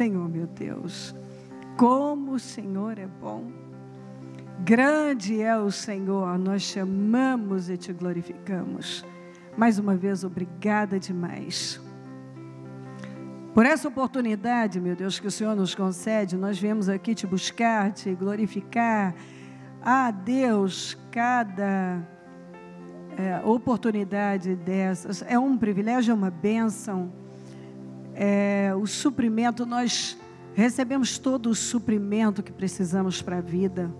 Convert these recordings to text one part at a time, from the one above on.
Senhor, meu Deus, como o Senhor é bom. Grande é o Senhor, nós te amamos e te glorificamos. Mais uma vez, obrigada demais por essa oportunidade, meu Deus, que o Senhor nos concede. Nós viemos aqui te buscar, te glorificar. Ah, Deus, cada oportunidade dessas é um privilégio, é uma bênção. O suprimento, nós recebemos todo o suprimento que precisamos para a vida.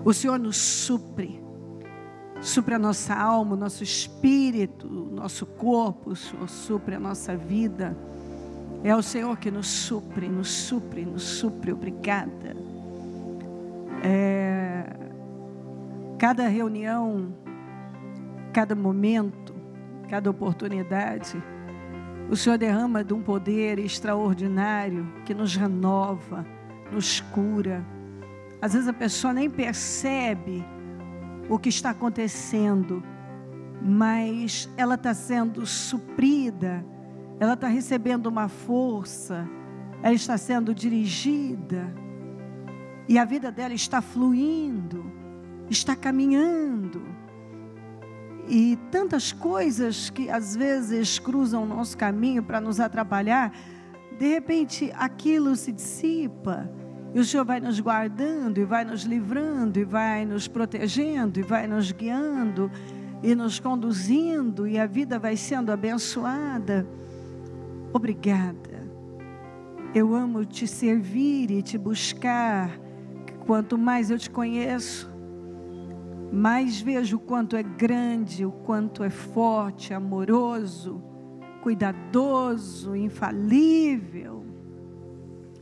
O Senhor nos supre a nossa alma, o nosso espírito, o nosso corpo. O Senhor supre a nossa vida. É o Senhor que nos supre. Obrigada. Cada reunião, cada momento, cada oportunidade, o Senhor derrama de um poder extraordinário que nos renova, nos cura. Às vezes a pessoa nem percebe o que está acontecendo, mas ela está sendo suprida, ela está recebendo uma força, ela está sendo dirigida, e a vida dela está fluindo, está caminhando. E tantas coisas que às vezes cruzam o nosso caminho para nos atrapalhar, de repente aquilo se dissipa, e o Senhor vai nos guardando, e vai nos livrando, e vai nos protegendo, e vai nos guiando, e nos conduzindo, e a vida vai sendo abençoada. Obrigada. Eu amo te servir e te buscar. Quanto mais eu te conheço, mais vejo o quanto é grande, o quanto é forte, amoroso, cuidadoso, infalível.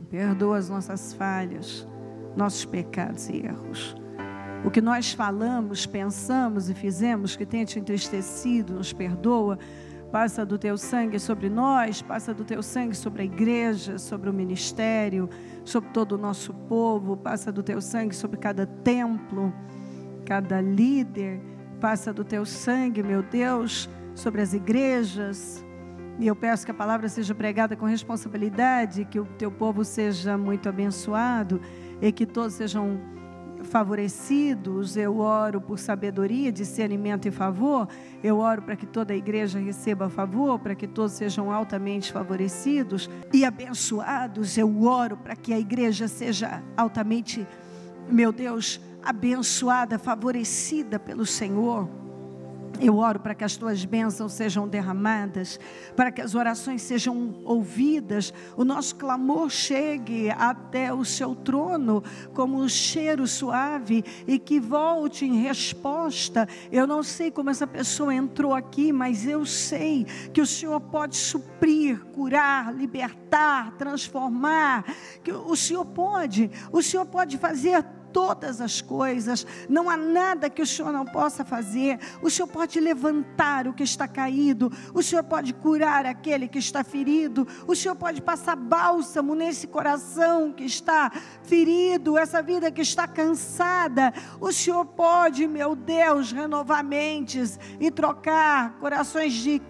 Perdoa as nossas falhas, nossos pecados e erros. O que nós falamos, pensamos e fizemos que tenha te entristecido, nos perdoa. Passa do teu sangue sobre nós, passa do teu sangue sobre a igreja, sobre o ministério, sobre todo o nosso povo. Passa do teu sangue sobre cada templo, cada líder. Passa do teu sangue, meu Deus, sobre as igrejas. E eu peço que a palavra seja pregada com responsabilidade, que o teu povo seja muito abençoado e que todos sejam favorecidos. Eu oro por sabedoria, discernimento e favor. Eu oro para que toda a igreja receba favor, para que todos sejam altamente favorecidos e abençoados. Eu oro para que a igreja seja altamente, meu Deus, abençoada, favorecida pelo Senhor. Eu oro para que as tuas bênçãos sejam derramadas, para que as orações sejam ouvidas, o nosso clamor chegue até o seu trono como um cheiro suave e que volte em resposta. Eu não sei como essa pessoa entrou aqui, mas eu sei que o Senhor pode suprir, curar, libertar, transformar, que o Senhor pode fazer todas as coisas. Não há nada que o Senhor não possa fazer. O Senhor pode levantar o que está caído, o Senhor pode curar aquele que está ferido, o Senhor pode passar bálsamo nesse coração que está ferido, essa vida que está cansada. O Senhor pode, meu Deus, renovar mentes e trocar corações de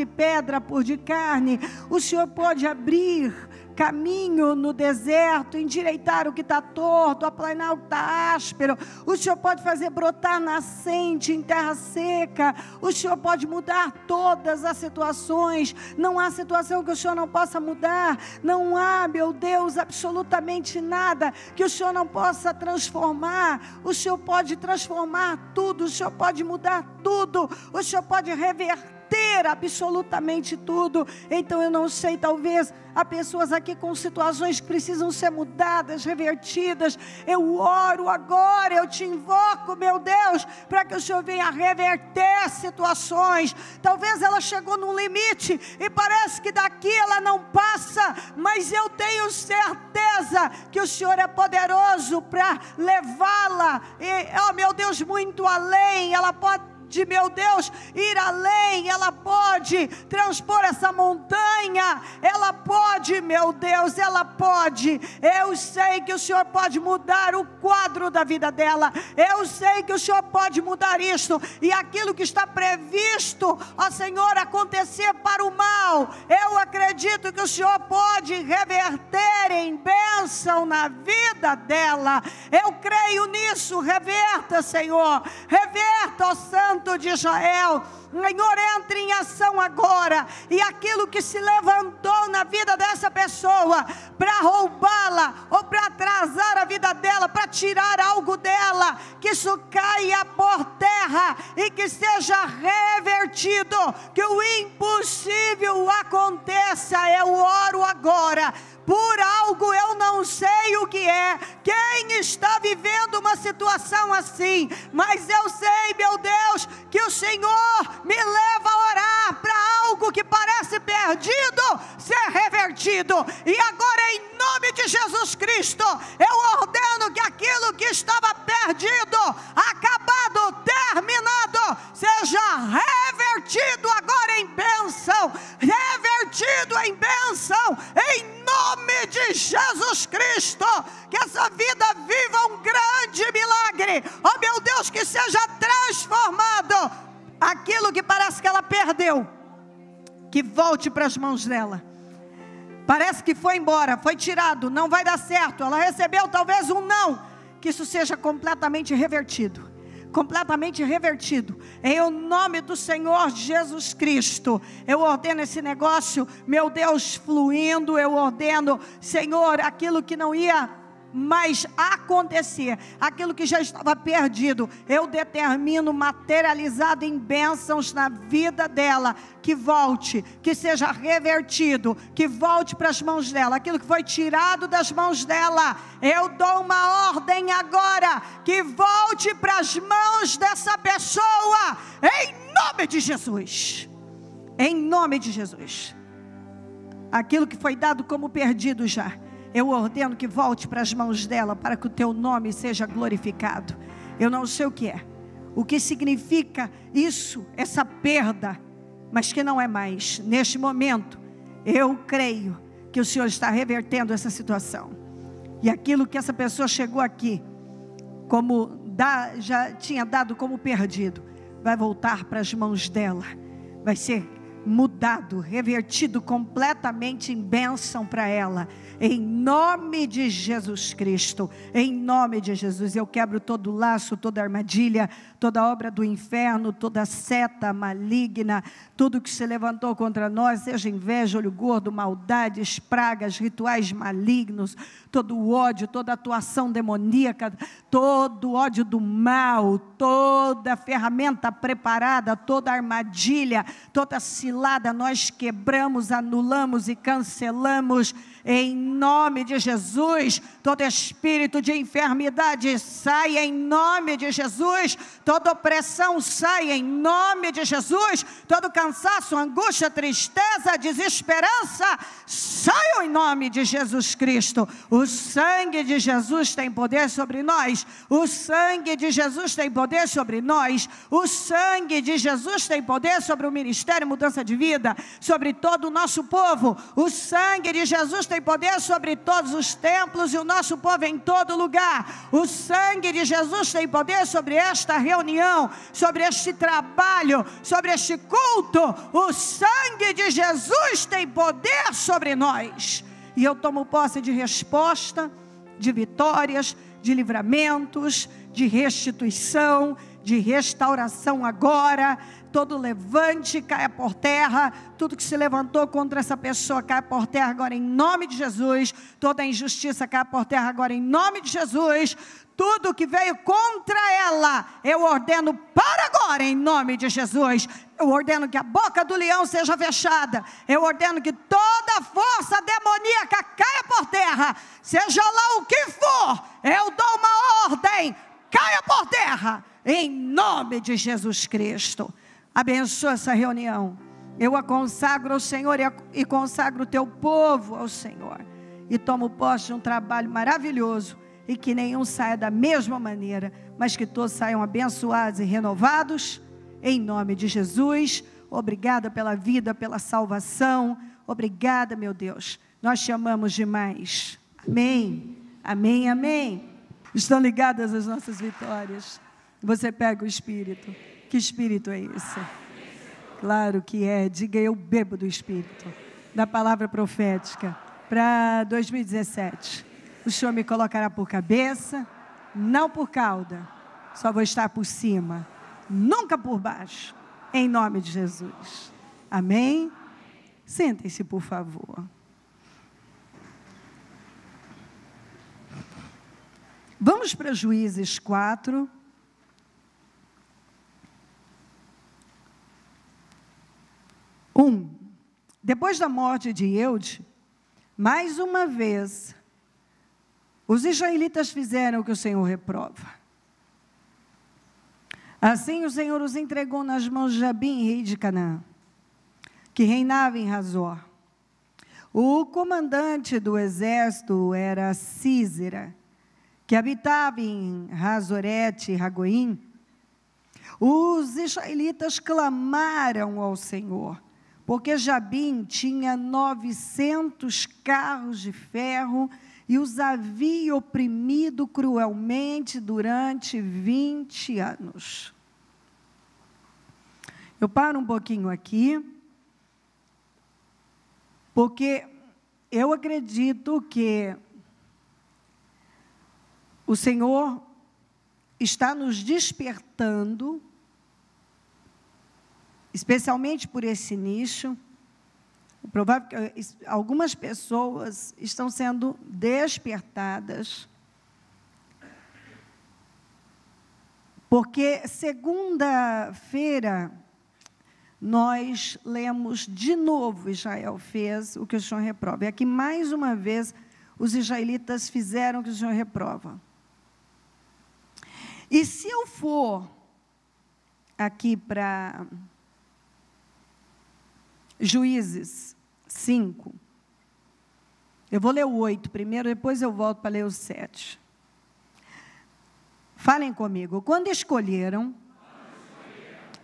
pedra por de carne. O Senhor pode abrir caminho no deserto, endireitar o que está torto, aplanar o que está áspero. O Senhor pode fazer brotar nascente em terra seca. O Senhor pode mudar todas as situações. Não há situação que o Senhor não possa mudar. Não há, meu Deus, absolutamente nada que o Senhor não possa transformar. O Senhor pode transformar tudo. O Senhor pode mudar tudo. O Senhor pode reverter absolutamente tudo. Então eu não sei, talvez há pessoas aqui com situações que precisam ser mudadas, revertidas. Eu oro agora, eu te invoco, meu Deus, para que o Senhor venha reverter situações. Talvez ela chegou num limite e parece que daqui ela não passa, mas eu tenho certeza que o Senhor é poderoso para levá-la, e, oh meu Deus, muito além. Ela pode de, meu Deus, ir além, ela pode transpor essa montanha, ela pode, meu Deus, ela pode. Eu sei que o Senhor pode mudar o quadro da vida dela, eu sei que o Senhor pode mudar isto, e aquilo que está previsto, ó Senhor, acontecer para o mal, eu acredito que o Senhor pode reverter em bênção na vida dela. Eu creio nisso. Reverta, Senhor, reverta, ó Santo de Israel. Senhor, entre em ação agora, e aquilo que se levantou na vida dessa pessoa para roubá-la, ou para atrasar a vida dela, para tirar algo dela, que isso caia por terra, e que seja revertido, que o impossível aconteça. Eu oro agora, por algo eu não sei o que é, quem está vivendo uma situação assim, mas eu sei, meu Deus, que o Senhor me leva a orar para algo que parece perdido ser revertido, e agora em nome de Jesus Cristo, eu ordeno que aquilo que estava perdido, acabado, terminado, seja revertido agora em bênção, revertido em bênção, em nome de Jesus Cristo. Que essa vida viva um grande milagre, oh meu Deus, que seja transformado aquilo que parece que ela perdeu, que volte para as mãos dela. Parece que foi embora, foi tirado, não vai dar certo, ela recebeu talvez um não, que isso seja completamente revertido, completamente revertido, em o nome do Senhor Jesus Cristo. Eu ordeno esse negócio, meu Deus, fluindo. Eu ordeno, Senhor, aquilo que não ia mais acontecer, aquilo que já estava perdido, eu determino materializado em bênçãos na vida dela, que volte, que seja revertido, que volte para as mãos dela, aquilo que foi tirado das mãos dela, eu dou uma ordem agora, que volte para as mãos dessa pessoa, em nome de Jesus, em nome de Jesus. Aquilo que foi dado como perdido já, eu ordeno que volte para as mãos dela, para que o teu nome seja glorificado. Eu não sei o que significa isso, essa perda, mas que não é mais. Neste momento, eu creio que o Senhor está revertendo essa situação. E aquilo que essa pessoa chegou aqui, já tinha dado como perdido, vai voltar para as mãos dela, vai ser mudado, revertido completamente em bênção para ela, em nome de Jesus Cristo, em nome de Jesus. Eu quebro todo laço, toda armadilha, toda obra do inferno, toda seta maligna, tudo que se levantou contra nós, seja inveja, olho gordo, maldades, pragas, rituais malignos, todo o ódio, toda atuação demoníaca, todo ódio do mal, toda ferramenta preparada, toda armadilha, toda cilada, nós quebramos, anulamos e cancelamos, em nome de Jesus. Todo espírito de enfermidade sai em nome de Jesus, toda opressão sai em nome de Jesus, todo cansaço, angústia, tristeza, desesperança, saiam em nome de Jesus Cristo. O sangue de Jesus tem poder sobre nós, o sangue de Jesus tem poder sobre nós, o sangue de Jesus tem poder sobre o ministério Mudança de Vida, sobre todo o nosso povo. O sangue de Jesus tem poder sobre todos os templos e o nosso povo em todo lugar. O sangue de Jesus tem poder sobre esta reunião, sobre este trabalho, sobre este culto. O sangue de Jesus tem poder sobre nós. E eu tomo posse de resposta, de vitórias, de livramentos, de restituição, de restauração agora. Todo levante caia por terra, tudo que se levantou contra essa pessoa caia por terra agora em nome de Jesus, toda injustiça caia por terra agora em nome de Jesus, tudo que veio contra ela, eu ordeno para agora em nome de Jesus. Eu ordeno que a boca do leão seja fechada, eu ordeno que toda força demoníaca caia por terra, seja lá o que for, eu dou uma ordem, caia por terra, em nome de Jesus Cristo. Abençoa essa reunião. Eu a consagro ao Senhor e consagro o teu povo ao Senhor. E tomo posse de um trabalho maravilhoso. E que nenhum saia da mesma maneira, mas que todos saiam abençoados e renovados. em nome de Jesus. Obrigada pela vida, pela salvação. Obrigada, meu Deus. Nós te amamos demais. Amém, amém, amém. Estão ligadas as nossas vitórias. Você pega o Espírito. Que Espírito é esse? Claro que é. Diga, eu bebo do Espírito, da palavra profética. Para 2017, o Senhor me colocará por cabeça, não por cauda. Só vou estar por cima, nunca por baixo, em nome de Jesus. Amém? Sentem-se, por favor. Vamos para Juízes 4. Depois da morte de Eude, mais uma vez, os israelitas fizeram o que o Senhor reprova. Assim o Senhor os entregou nas mãos de Jabim, rei de Canaã, que reinava em Hazor. O comandante do exército era Sísera, que habitava em Hazorete e Ragoim. Os israelitas clamaram ao Senhor, porque Jabim tinha 900 carros de ferro e os havia oprimido cruelmente durante 20 anos. Eu paro um pouquinho aqui, porque eu acredito que o Senhor está nos despertando, especialmente por esse nicho. É provável que algumas pessoas estão sendo despertadas, porque segunda-feira nós lemos de novo, Israel fez o que o Senhor reprova. E aqui, mais uma vez, os israelitas fizeram o que o Senhor reprova. E se eu for aqui para Juízes 5, eu vou ler o 8 primeiro, depois eu volto para ler o 7. Falem comigo. Quando escolheram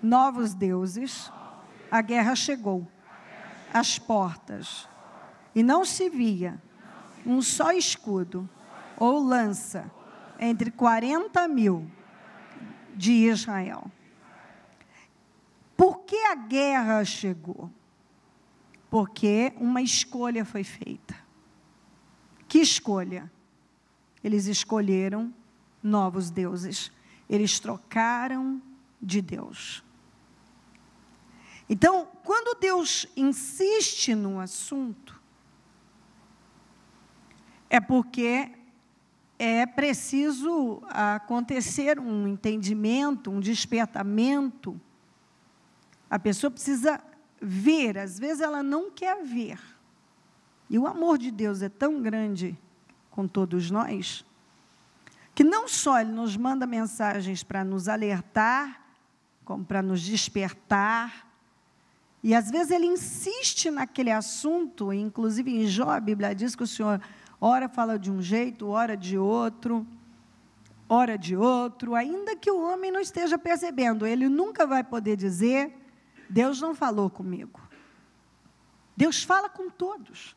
novos deuses, a guerra chegou às portas, e não se via um só escudo ou lança entre 40.000 de Israel. Por que a guerra chegou? Porque uma escolha foi feita. Que escolha? Eles escolheram novos deuses. Eles trocaram de Deus. Então, quando Deus insiste num assunto, é porque é preciso acontecer um entendimento, um despertamento. A pessoa precisa ver, às vezes ela não quer ver. E o amor de Deus é tão grande com todos nós, que não só Ele nos manda mensagens para nos alertar, como para nos despertar, e às vezes Ele insiste naquele assunto, inclusive em Jó, a Bíblia diz que o Senhor ora fala de um jeito, ora de outro, ainda que o homem não esteja percebendo, ele nunca vai poder dizer, Deus não falou comigo. Deus fala com todos.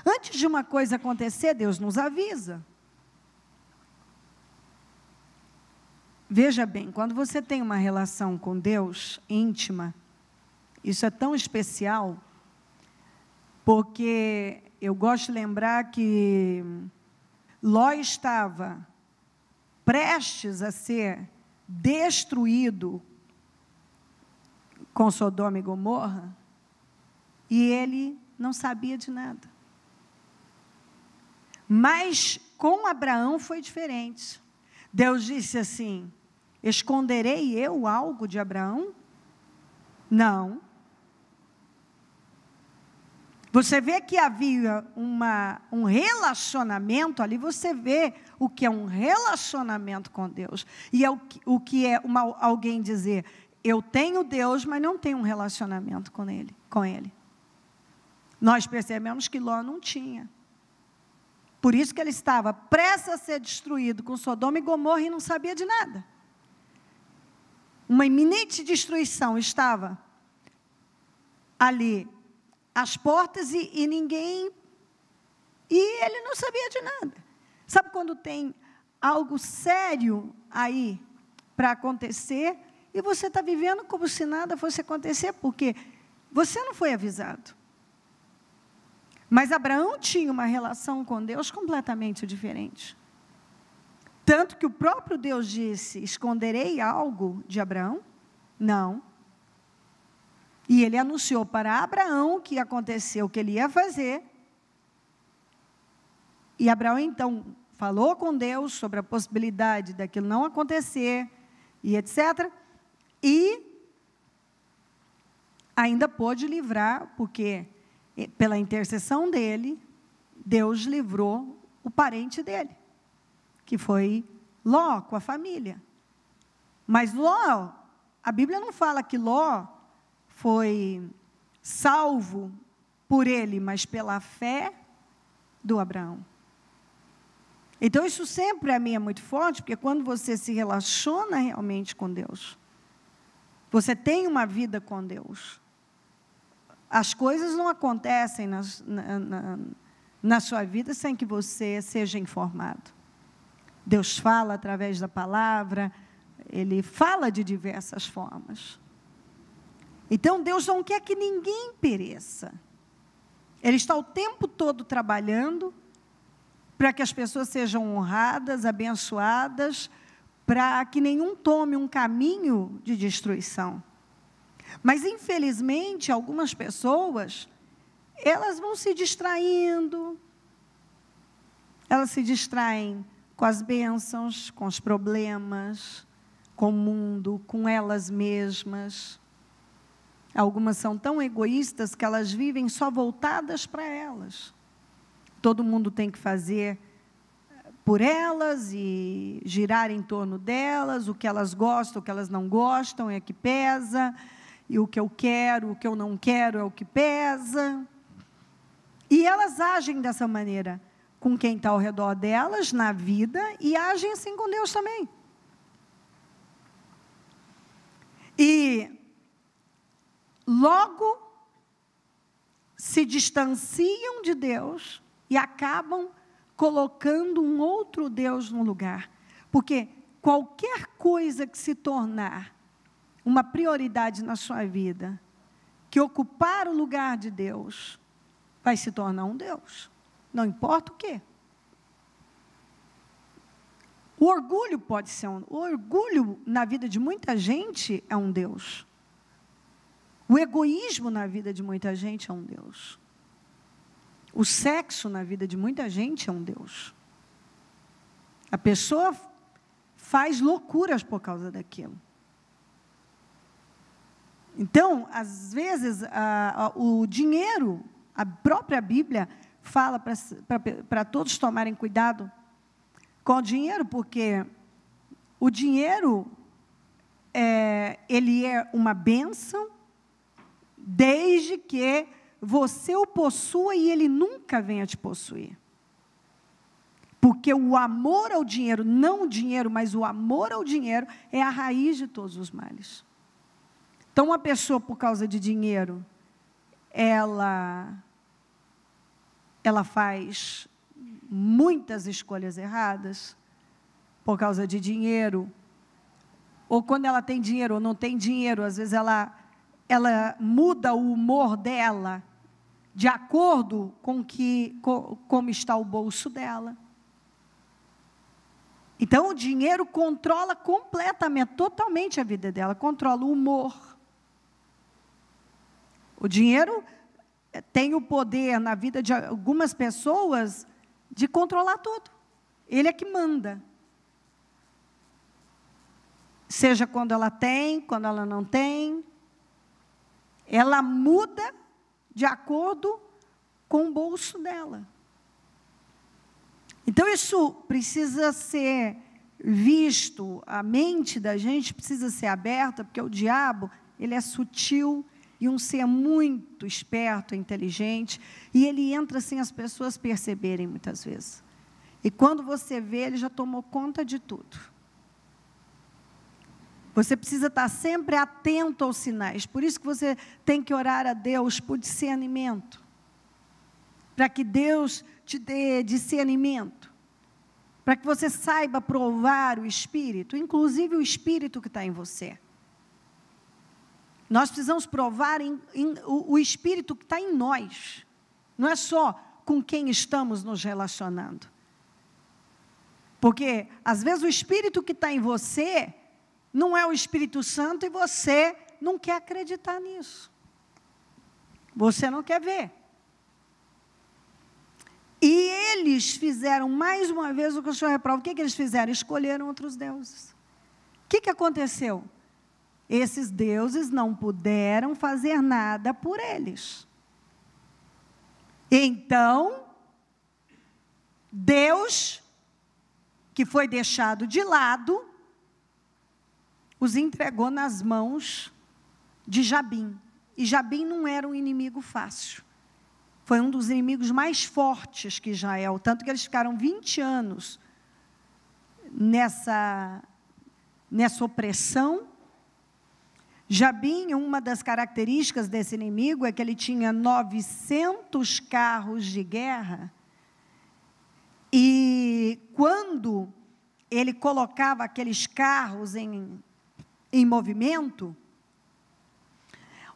Antes de uma coisa acontecer, Deus nos avisa. Veja bem, quando você tem uma relação com Deus íntima, isso é tão especial, porque eu gosto de lembrar que Ló estava prestes a ser destruído com Sodoma e Gomorra, e ele não sabia de nada. Mas com Abraão foi diferente. Deus disse assim, esconderei eu algo de Abraão? Não. Você vê que havia um relacionamento ali, você vê o que é um relacionamento com Deus. E é o que é alguém dizer, eu tenho Deus, mas não tenho um relacionamento com Ele. Nós percebemos que Ló não tinha. Por isso que ele estava prestes a ser destruído com Sodoma e Gomorra e não sabia de nada. uma iminente destruição estava ali, às portas, e ninguém... E ele não sabia de nada. Sabe quando tem algo sério aí para acontecer, e você está vivendo como se nada fosse acontecer, porque você não foi avisado. Mas Abraão tinha uma relação com Deus completamente diferente. Tanto que o próprio Deus disse, esconderei algo de Abraão? Não. E ele anunciou para Abraão que ia acontecer o que ele ia fazer. E Abraão, então, falou com Deus sobre a possibilidade daquilo não acontecer, e etc. E ainda pôde livrar, porque pela intercessão dele, Deus livrou o parente dele, que foi Ló, com a família. Mas Ló, a Bíblia não fala que Ló foi salvo por ele, mas pela fé do Abraão. Então, isso sempre a mim é muito forte, porque quando você se relaciona realmente com Deus, você tem uma vida com Deus, as coisas não acontecem na sua vida sem que você seja informado. Deus fala através da palavra, Ele fala de diversas formas. Então, Deus não quer que ninguém pereça. Ele está o tempo todo trabalhando para que as pessoas sejam honradas, abençoadas, para que nenhum tome um caminho de destruição. Mas, infelizmente, algumas pessoas, elas vão se distraindo, elas se distraem com as bênçãos, com os problemas, com o mundo, com elas mesmas. Algumas são tão egoístas que elas vivem só voltadas para elas. Todo mundo tem que fazer por elas e girar em torno delas, o que elas gostam, o que elas não gostam é que pesa, e o que eu quero, o que eu não quero é o que pesa. E elas agem dessa maneira com quem está ao redor delas, na vida, e agem assim com Deus também. E logo se distanciam de Deus e acabam colocando um outro Deus no lugar. Porque qualquer coisa que se tornar uma prioridade na sua vida, que ocupar o lugar de Deus, vai se tornar um Deus. Não importa o quê. O orgulho pode ser o orgulho na vida de muita gente é um Deus. O egoísmo na vida de muita gente é um Deus. O sexo na vida de muita gente é um Deus. A pessoa faz loucuras por causa daquilo. Então, às vezes, o dinheiro, a própria Bíblia fala para todos tomarem cuidado com o dinheiro, porque o dinheiro, ele é uma bênção, desde que você o possua e ele nunca venha te possuir. Porque o amor ao dinheiro, não o dinheiro, mas o amor ao dinheiro, é a raiz de todos os males. Então, uma pessoa, por causa de dinheiro, ela faz muitas escolhas erradas, por causa de dinheiro, ou quando ela tem dinheiro ou não tem dinheiro, às vezes ela muda o humor dela, de acordo com como está o bolso dela. Então, o dinheiro controla completamente, totalmente a vida dela, controla o humor. O dinheiro tem o poder na vida de algumas pessoas de controlar tudo. Ele é que manda. Seja quando ela tem, quando ela não tem. Ela muda de acordo com o bolso dela. Então, isso precisa ser visto, a mente da gente precisa ser aberta, porque o diabo, ele é sutil e um ser muito esperto, inteligente, e ele entra sem as pessoas perceberem muitas vezes. E quando você vê, ele já tomou conta de tudo. Você precisa estar sempre atento aos sinais. Por isso que você tem que orar a Deus por discernimento. Para que Deus te dê discernimento. Para que você saiba provar o Espírito, inclusive o Espírito que está em você. Nós precisamos provar o Espírito que está em nós. Não é só com quem estamos nos relacionando. Porque, às vezes, o Espírito que está em você não é o Espírito Santo e você não quer acreditar nisso. Você não quer ver. E eles fizeram, mais uma vez, o que o Senhor reprova. O que eles fizeram? Escolheram outros deuses. O que aconteceu? Esses deuses não puderam fazer nada por eles. Então, Deus, que foi deixado de lado, os entregou nas mãos de Jabim. E Jabim não era um inimigo fácil. Foi um dos inimigos mais fortes que Israel, tanto que eles ficaram 20 anos nessa opressão. Jabim, uma das características desse inimigo é que ele tinha 900 carros de guerra. E quando ele colocava aqueles carros em movimento,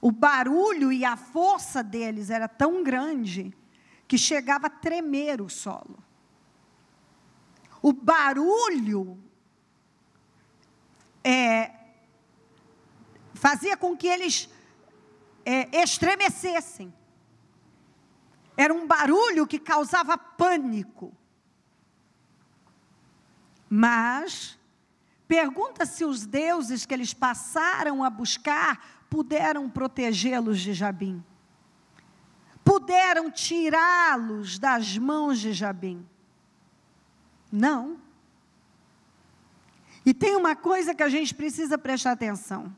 o barulho e a força deles era tão grande que chegava a tremer o solo. O barulho fazia com que eles estremecessem. Era um barulho que causava pânico. Mas pergunta se os deuses que eles passaram a buscar puderam protegê-los de Jabim. Puderam tirá-los das mãos de Jabim. Não. E tem uma coisa que a gente precisa prestar atenção.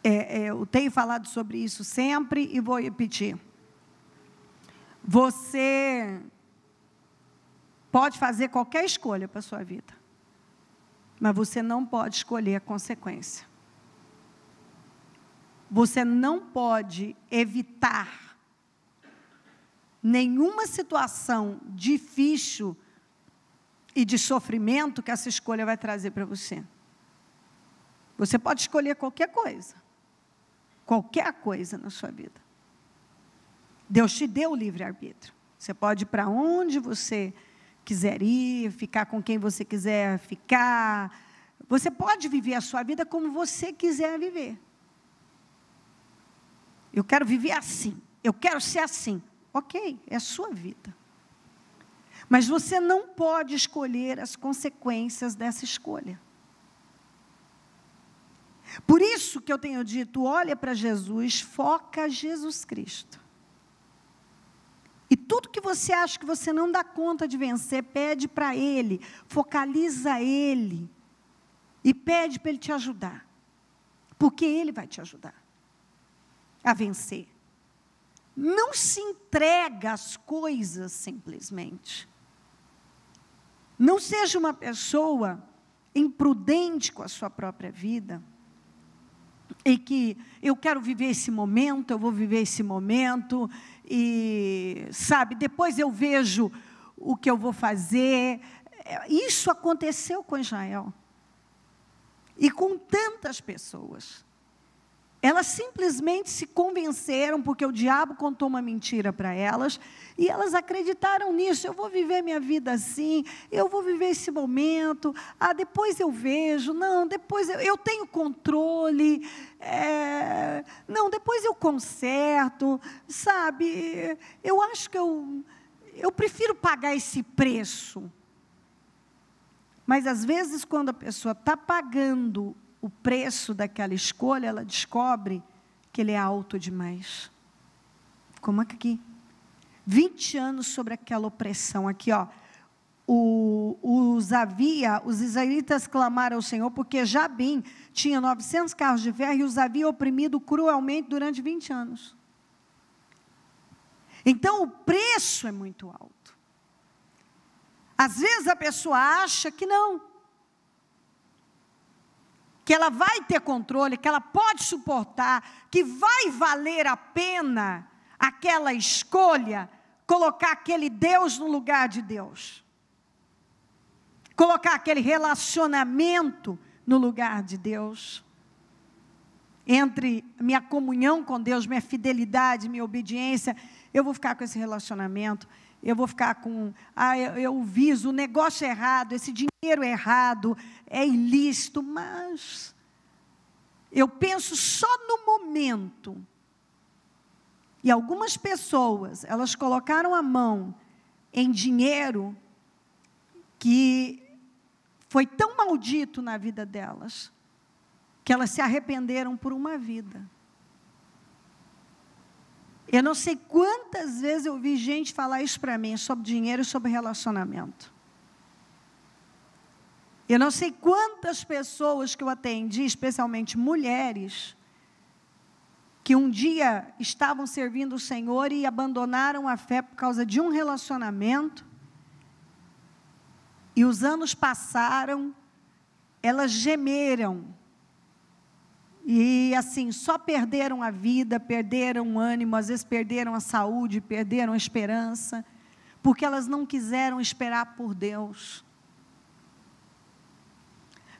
Eu tenho falado sobre isso sempre e vou repetir. Você pode fazer qualquer escolha para a sua vida, mas você não pode escolher a consequência. Você não pode evitar nenhuma situação difícil e de sofrimento que essa escolha vai trazer para você. Você pode escolher qualquer coisa na sua vida. Deus te deu o livre-arbítrio. Você pode ir para onde você quiser ir, ficar com quem você quiser ficar. Você pode viver a sua vida como você quiser viver. Eu quero viver assim, eu quero ser assim. Ok, é a sua vida. Mas você não pode escolher as consequências dessa escolha. Por isso que eu tenho dito, olha para Jesus, foca Jesus Cristo. E tudo que você acha que você não dá conta de vencer, pede para Ele, focaliza Ele. E pede para Ele te ajudar. Porque Ele vai te ajudar a vencer. Não se entrega às coisas simplesmente. Não seja uma pessoa imprudente com a sua própria vida. E que eu quero viver esse momento, eu vou viver esse momento. E, sabe, depois eu vejo o que eu vou fazer. Isso aconteceu com Israel. E com tantas pessoas. Elas simplesmente se convenceram, porque o diabo contou uma mentira para elas, e elas acreditaram nisso. Eu vou viver minha vida assim, eu vou viver esse momento, depois eu vejo, não, depois eu tenho controle, não, depois eu conserto, sabe? Eu acho que eu prefiro pagar esse preço. Mas, às vezes, quando a pessoa está pagando o preço daquela escolha, ela descobre que ele é alto demais. Como aqui. 20 anos sobre aquela opressão. Aqui, ó. Os israelitas clamaram ao Senhor, porque Jabim tinha 900 carros de ferro e os havia oprimido cruelmente durante 20 anos. Então, o preço é muito alto. Às vezes a pessoa acha que não. que ela vai ter controle, que ela pode suportar, que vai valer a pena aquela escolha, colocar aquele Deus no lugar de Deus. Colocar aquele relacionamento no lugar de Deus. Entre minha comunhão com Deus, minha fidelidade, minha obediência, eu vou ficar com esse relacionamento, eu vou ficar com, eu viso o negócio errado, esse dinheiro errado, é ilícito, mas eu penso só no momento. E algumas pessoas, elas colocaram a mão em dinheiro que foi tão maldito na vida delas, que elas se arrependeram por uma vida. Eu não sei quantas vezes eu vi gente falar isso para mim, sobre dinheiro e sobre relacionamento. Eu não sei quantas pessoas que eu atendi, especialmente mulheres, que um dia estavam servindo o Senhor e abandonaram a fé por causa de um relacionamento, e os anos passaram, elas gemeram, e assim, só perderam a vida, perderam o ânimo, às vezes perderam a saúde, perderam a esperança, porque elas não quiseram esperar por Deus.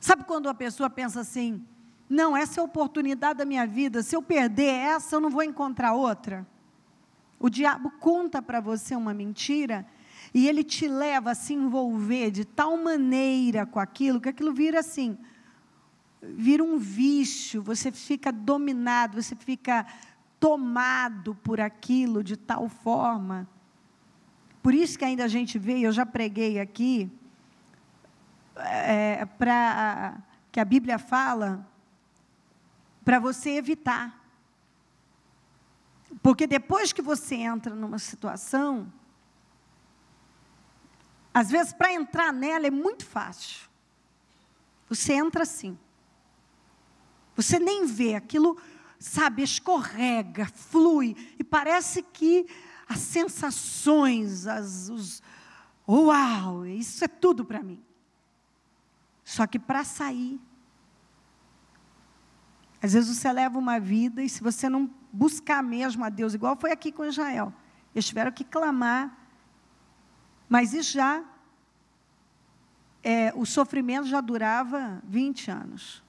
Sabe quando a pessoa pensa assim, não, essa é a oportunidade da minha vida, se eu perder essa, eu não vou encontrar outra? O diabo conta para você uma mentira, e ele te leva a se envolver de tal maneira com aquilo, que aquilo vira assim, vira um vício, você fica dominado, você fica tomado por aquilo de tal forma. Por isso que ainda a gente vê, eu já preguei aqui, que a Bíblia fala, para você evitar. Porque depois que você entra numa situação, às vezes para entrar nela é muito fácil. Você entra assim. Você nem vê, aquilo, sabe, escorrega, flui, e parece que as sensações, uau, isso é tudo para mim. Só que para sair, às vezes você leva uma vida, e se você não buscar mesmo a Deus, igual foi aqui com Israel, eles tiveram que clamar, mas isso já, o sofrimento já durava 20 anos.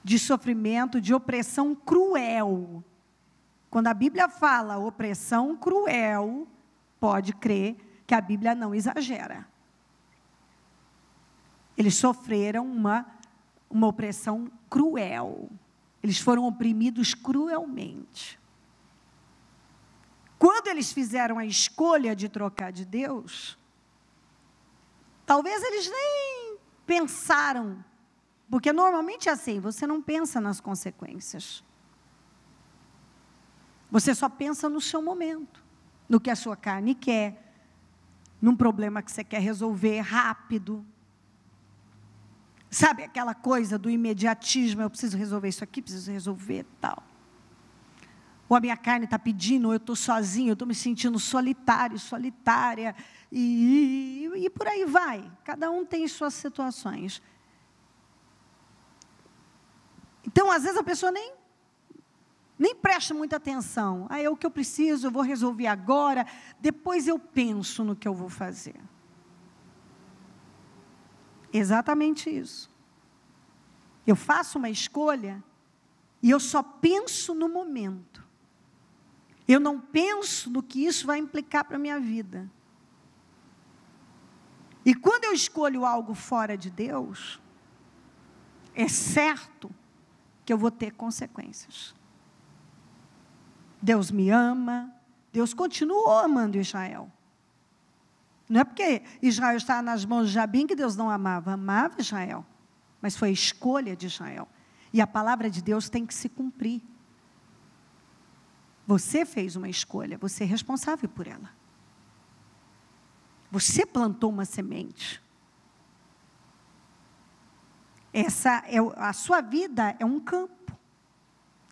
De sofrimento, de opressão cruel. Quando a Bíblia fala opressão cruel, pode crer que a Bíblia não exagera. Eles sofreram uma opressão cruel. Eles foram oprimidos cruelmente. Quando eles fizeram a escolha de trocar de Deus, talvez eles nem pensaram, porque normalmente é assim, você não pensa nas consequências. Você só pensa no seu momento, no que a sua carne quer, num problema que você quer resolver rápido. Sabe aquela coisa do imediatismo, eu preciso resolver isso aqui, preciso resolver tal. Ou a minha carne está pedindo, ou eu estou sozinho, eu estou me sentindo solitário, solitária, e por aí vai. Cada um tem suas situações. Então, às vezes, a pessoa nem presta muita atenção. É o que eu preciso, eu vou resolver agora, depois eu penso no que eu vou fazer. Exatamente isso. Eu faço uma escolha e eu só penso no momento. Eu não penso no que isso vai implicar para a minha vida. E quando eu escolho algo fora de Deus, é certo que eu vou ter consequências. Deus me ama, Deus continuou amando Israel. Não é porque Israel estava nas mãos de Jabim que Deus não amava. Amava Israel. Mas foi a escolha de Israel. E a palavra de Deus tem que se cumprir. Você fez uma escolha, você é responsável por ela. Você plantou uma semente. A sua vida é um campo.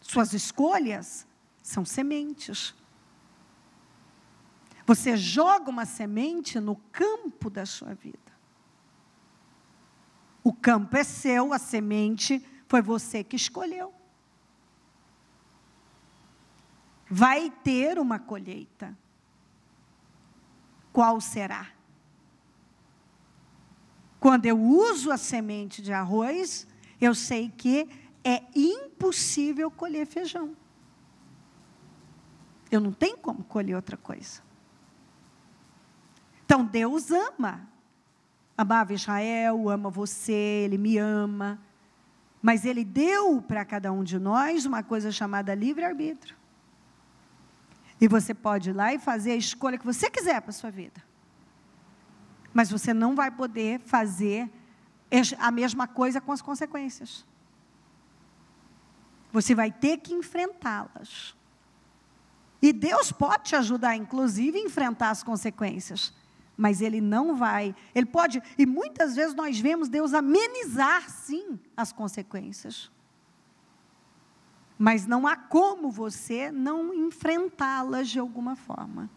Suas escolhas são sementes. Você joga uma semente no campo da sua vida. O campo é seu, a semente foi você que escolheu. Vai ter uma colheita. Qual será? Quando eu uso a semente de arroz, eu sei que é impossível colher feijão. Eu não tenho como colher outra coisa. Então, Deus amava Israel, ama você, Ele me ama, mas Ele deu para cada um de nós uma coisa chamada livre-arbítrio. E você pode ir lá e fazer a escolha que você quiser para a sua vida. Mas você não vai poder fazer a mesma coisa com as consequências. Você vai ter que enfrentá-las. E Deus pode te ajudar, inclusive, a enfrentar as consequências. Mas Ele não vai. Ele pode, e muitas vezes nós vemos Deus amenizar, sim, as consequências. Mas não há como você não enfrentá-las de alguma forma.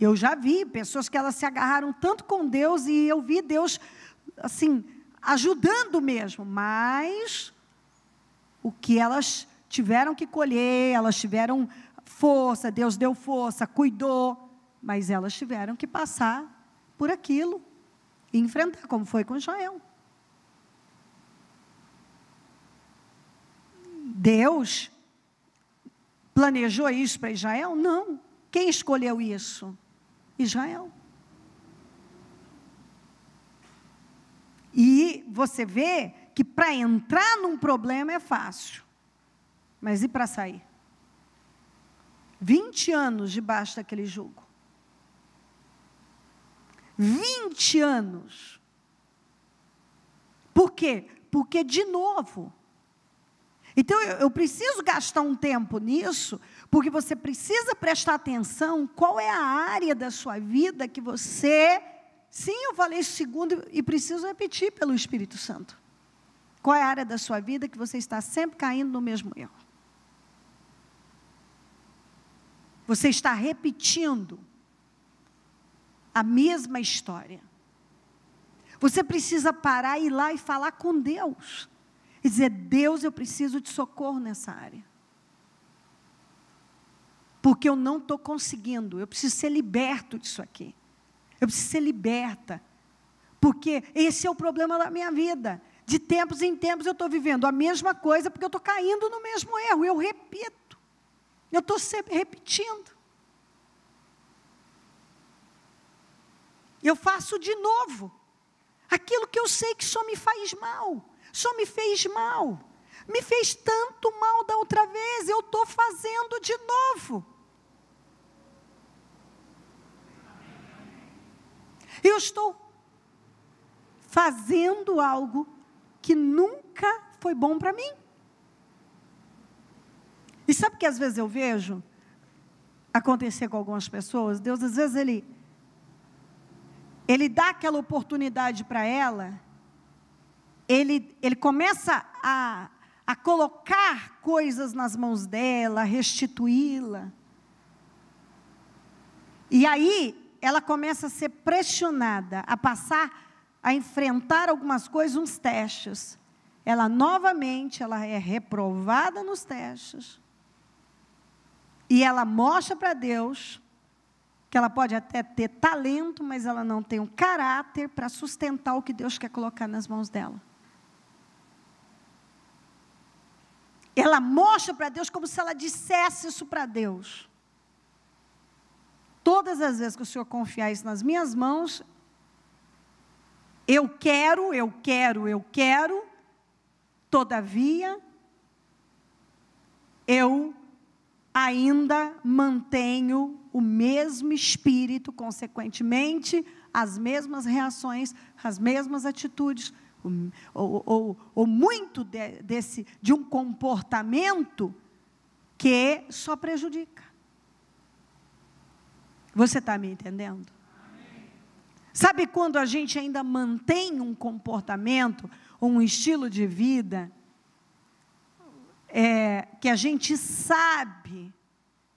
Eu já vi pessoas que elas se agarraram tanto com Deus, e eu vi Deus, assim, ajudando mesmo, mas o que elas tiveram que colher, elas tiveram força, Deus deu força, cuidou, mas elas tiveram que passar por aquilo e enfrentar, como foi com Israel. Deus planejou isso para Israel? Não. Quem escolheu isso? Israel. E você vê que para entrar num problema é fácil, mas e para sair? 20 anos debaixo daquele jugo. 20 anos. Por quê? Porque, de novo, então eu preciso gastar um tempo nisso, porque você precisa prestar atenção qual é a área da sua vida que você... Sim, eu falei isso segundo e preciso repetir pelo Espírito Santo. Qual é a área da sua vida que você está sempre caindo no mesmo erro? Você está repetindo a mesma história. Você precisa parar, ir lá e falar com Deus. E dizer, Deus, eu preciso de socorro nessa área. Porque eu não estou conseguindo, eu preciso ser liberto disso aqui. Eu preciso ser liberta. Porque esse é o problema da minha vida. De tempos em tempos eu estou vivendo a mesma coisa, porque eu estou caindo no mesmo erro. Eu repito. Eu estou sempre repetindo. Eu faço de novo. Aquilo que eu sei que só me faz mal. Só me fez mal. Me fez tanto mal da outra vez. Eu estou fazendo de novo. Eu estou fazendo algo que nunca foi bom para mim. E sabe que às vezes eu vejo acontecer com algumas pessoas? Deus, às vezes, Ele dá aquela oportunidade para ela, ele começa a colocar coisas nas mãos dela, a restituí-la. E aí, ela começa a ser pressionada, a passar, a enfrentar algumas coisas, uns testes. Ela novamente, ela é reprovada nos testes. E ela mostra para Deus que ela pode até ter talento, mas ela não tem um caráter para sustentar o que Deus quer colocar nas mãos dela. Ela mostra para Deus como se ela dissesse isso para Deus. Todas as vezes que o Senhor confiar isso nas minhas mãos, eu quero, todavia, eu ainda mantenho o mesmo espírito, consequentemente, as mesmas reações, as mesmas atitudes, ou muito de um comportamento que só prejudica. Você está me entendendo? Sabe quando a gente ainda mantém um comportamento, um estilo de vida, que a gente sabe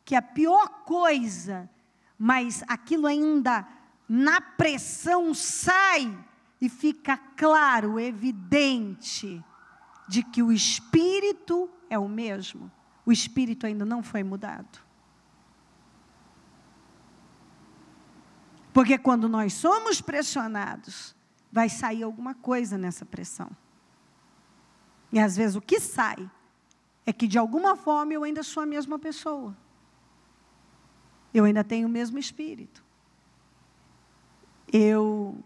que é a pior coisa, mas aquilo ainda na pressão sai, e fica claro, evidente, de que o espírito é o mesmo, o espírito ainda não foi mudado. Porque quando nós somos pressionados, vai sair alguma coisa nessa pressão. E às vezes o que sai é que de alguma forma eu ainda sou a mesma pessoa. Eu ainda tenho o mesmo espírito. Eu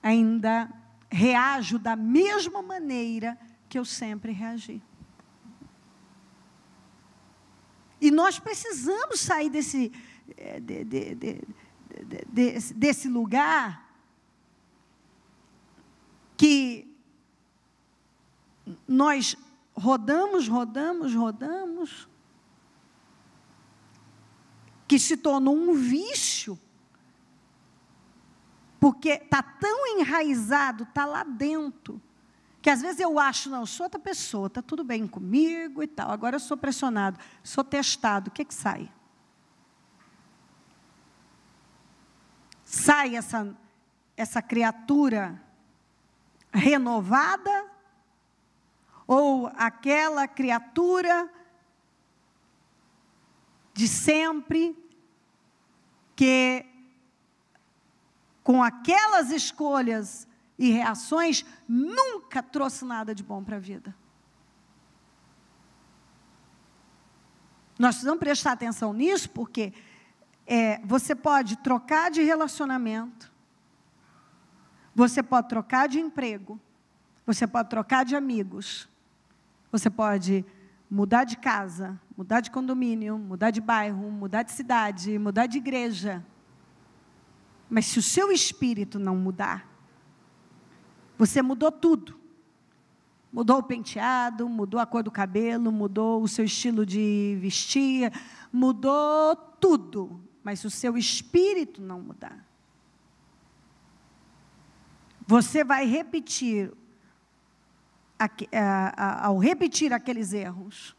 ainda reajo da mesma maneira que eu sempre reagi. E nós precisamos sair desse lugar que nós rodamos, que se tornou um vício, porque está tão enraizado, está lá dentro, que às vezes eu acho, não, eu sou outra pessoa, está tudo bem comigo e tal, agora eu sou pressionado, sou testado, o que sai? Sai essa criatura renovada, ou aquela criatura de sempre, que com aquelas escolhas e reações, nunca trouxe nada de bom para a vida. Nós precisamos prestar atenção nisso, porque você pode trocar de relacionamento, você pode trocar de emprego, você pode trocar de amigos, você pode mudar de casa, mudar de condomínio, mudar de bairro, mudar de cidade, mudar de igreja. Mas se o seu espírito não mudar, você mudou tudo. Mudou o penteado, mudou a cor do cabelo, mudou o seu estilo de vestir, mudou tudo. Mas se o seu espírito não mudar, você vai repetir, ao repetir aqueles erros,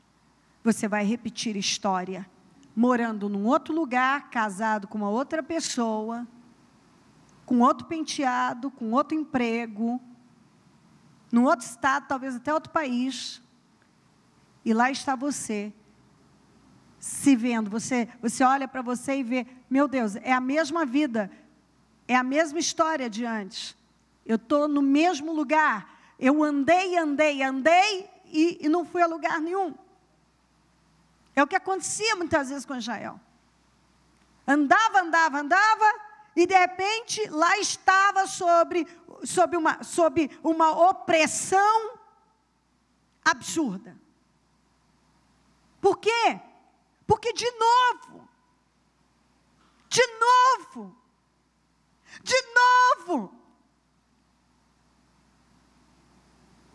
você vai repetir história, morando num outro lugar, casado com uma outra pessoa, com outro penteado, com outro emprego, num outro estado, talvez até outro país, e lá está você, se vendo, você olha para você e vê, meu Deus, é a mesma vida, é a mesma história de antes, eu estou no mesmo lugar, eu andei e não fui a lugar nenhum. É o que acontecia muitas vezes com Israel. Andava, e de repente lá estava sob uma opressão absurda. Por quê? Porque de novo,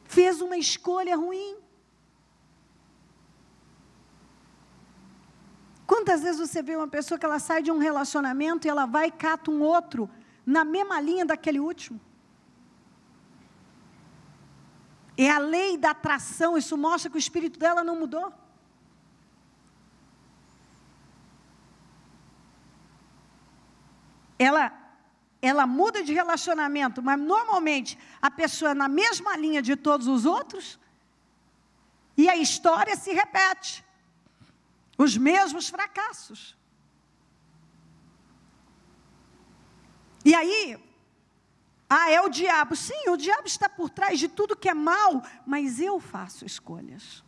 fez uma escolha ruim. Quantas vezes você vê uma pessoa que ela sai de um relacionamento e ela vai e cata um outro na mesma linha daquele último? É a lei da atração, isso mostra que o espírito dela não mudou. Ela muda de relacionamento, mas normalmente a pessoa é na mesma linha de todos os outros, e a história se repete. Os mesmos fracassos. E aí, é o diabo. Sim, o diabo está por trás de tudo que é mal, mas eu faço escolhas.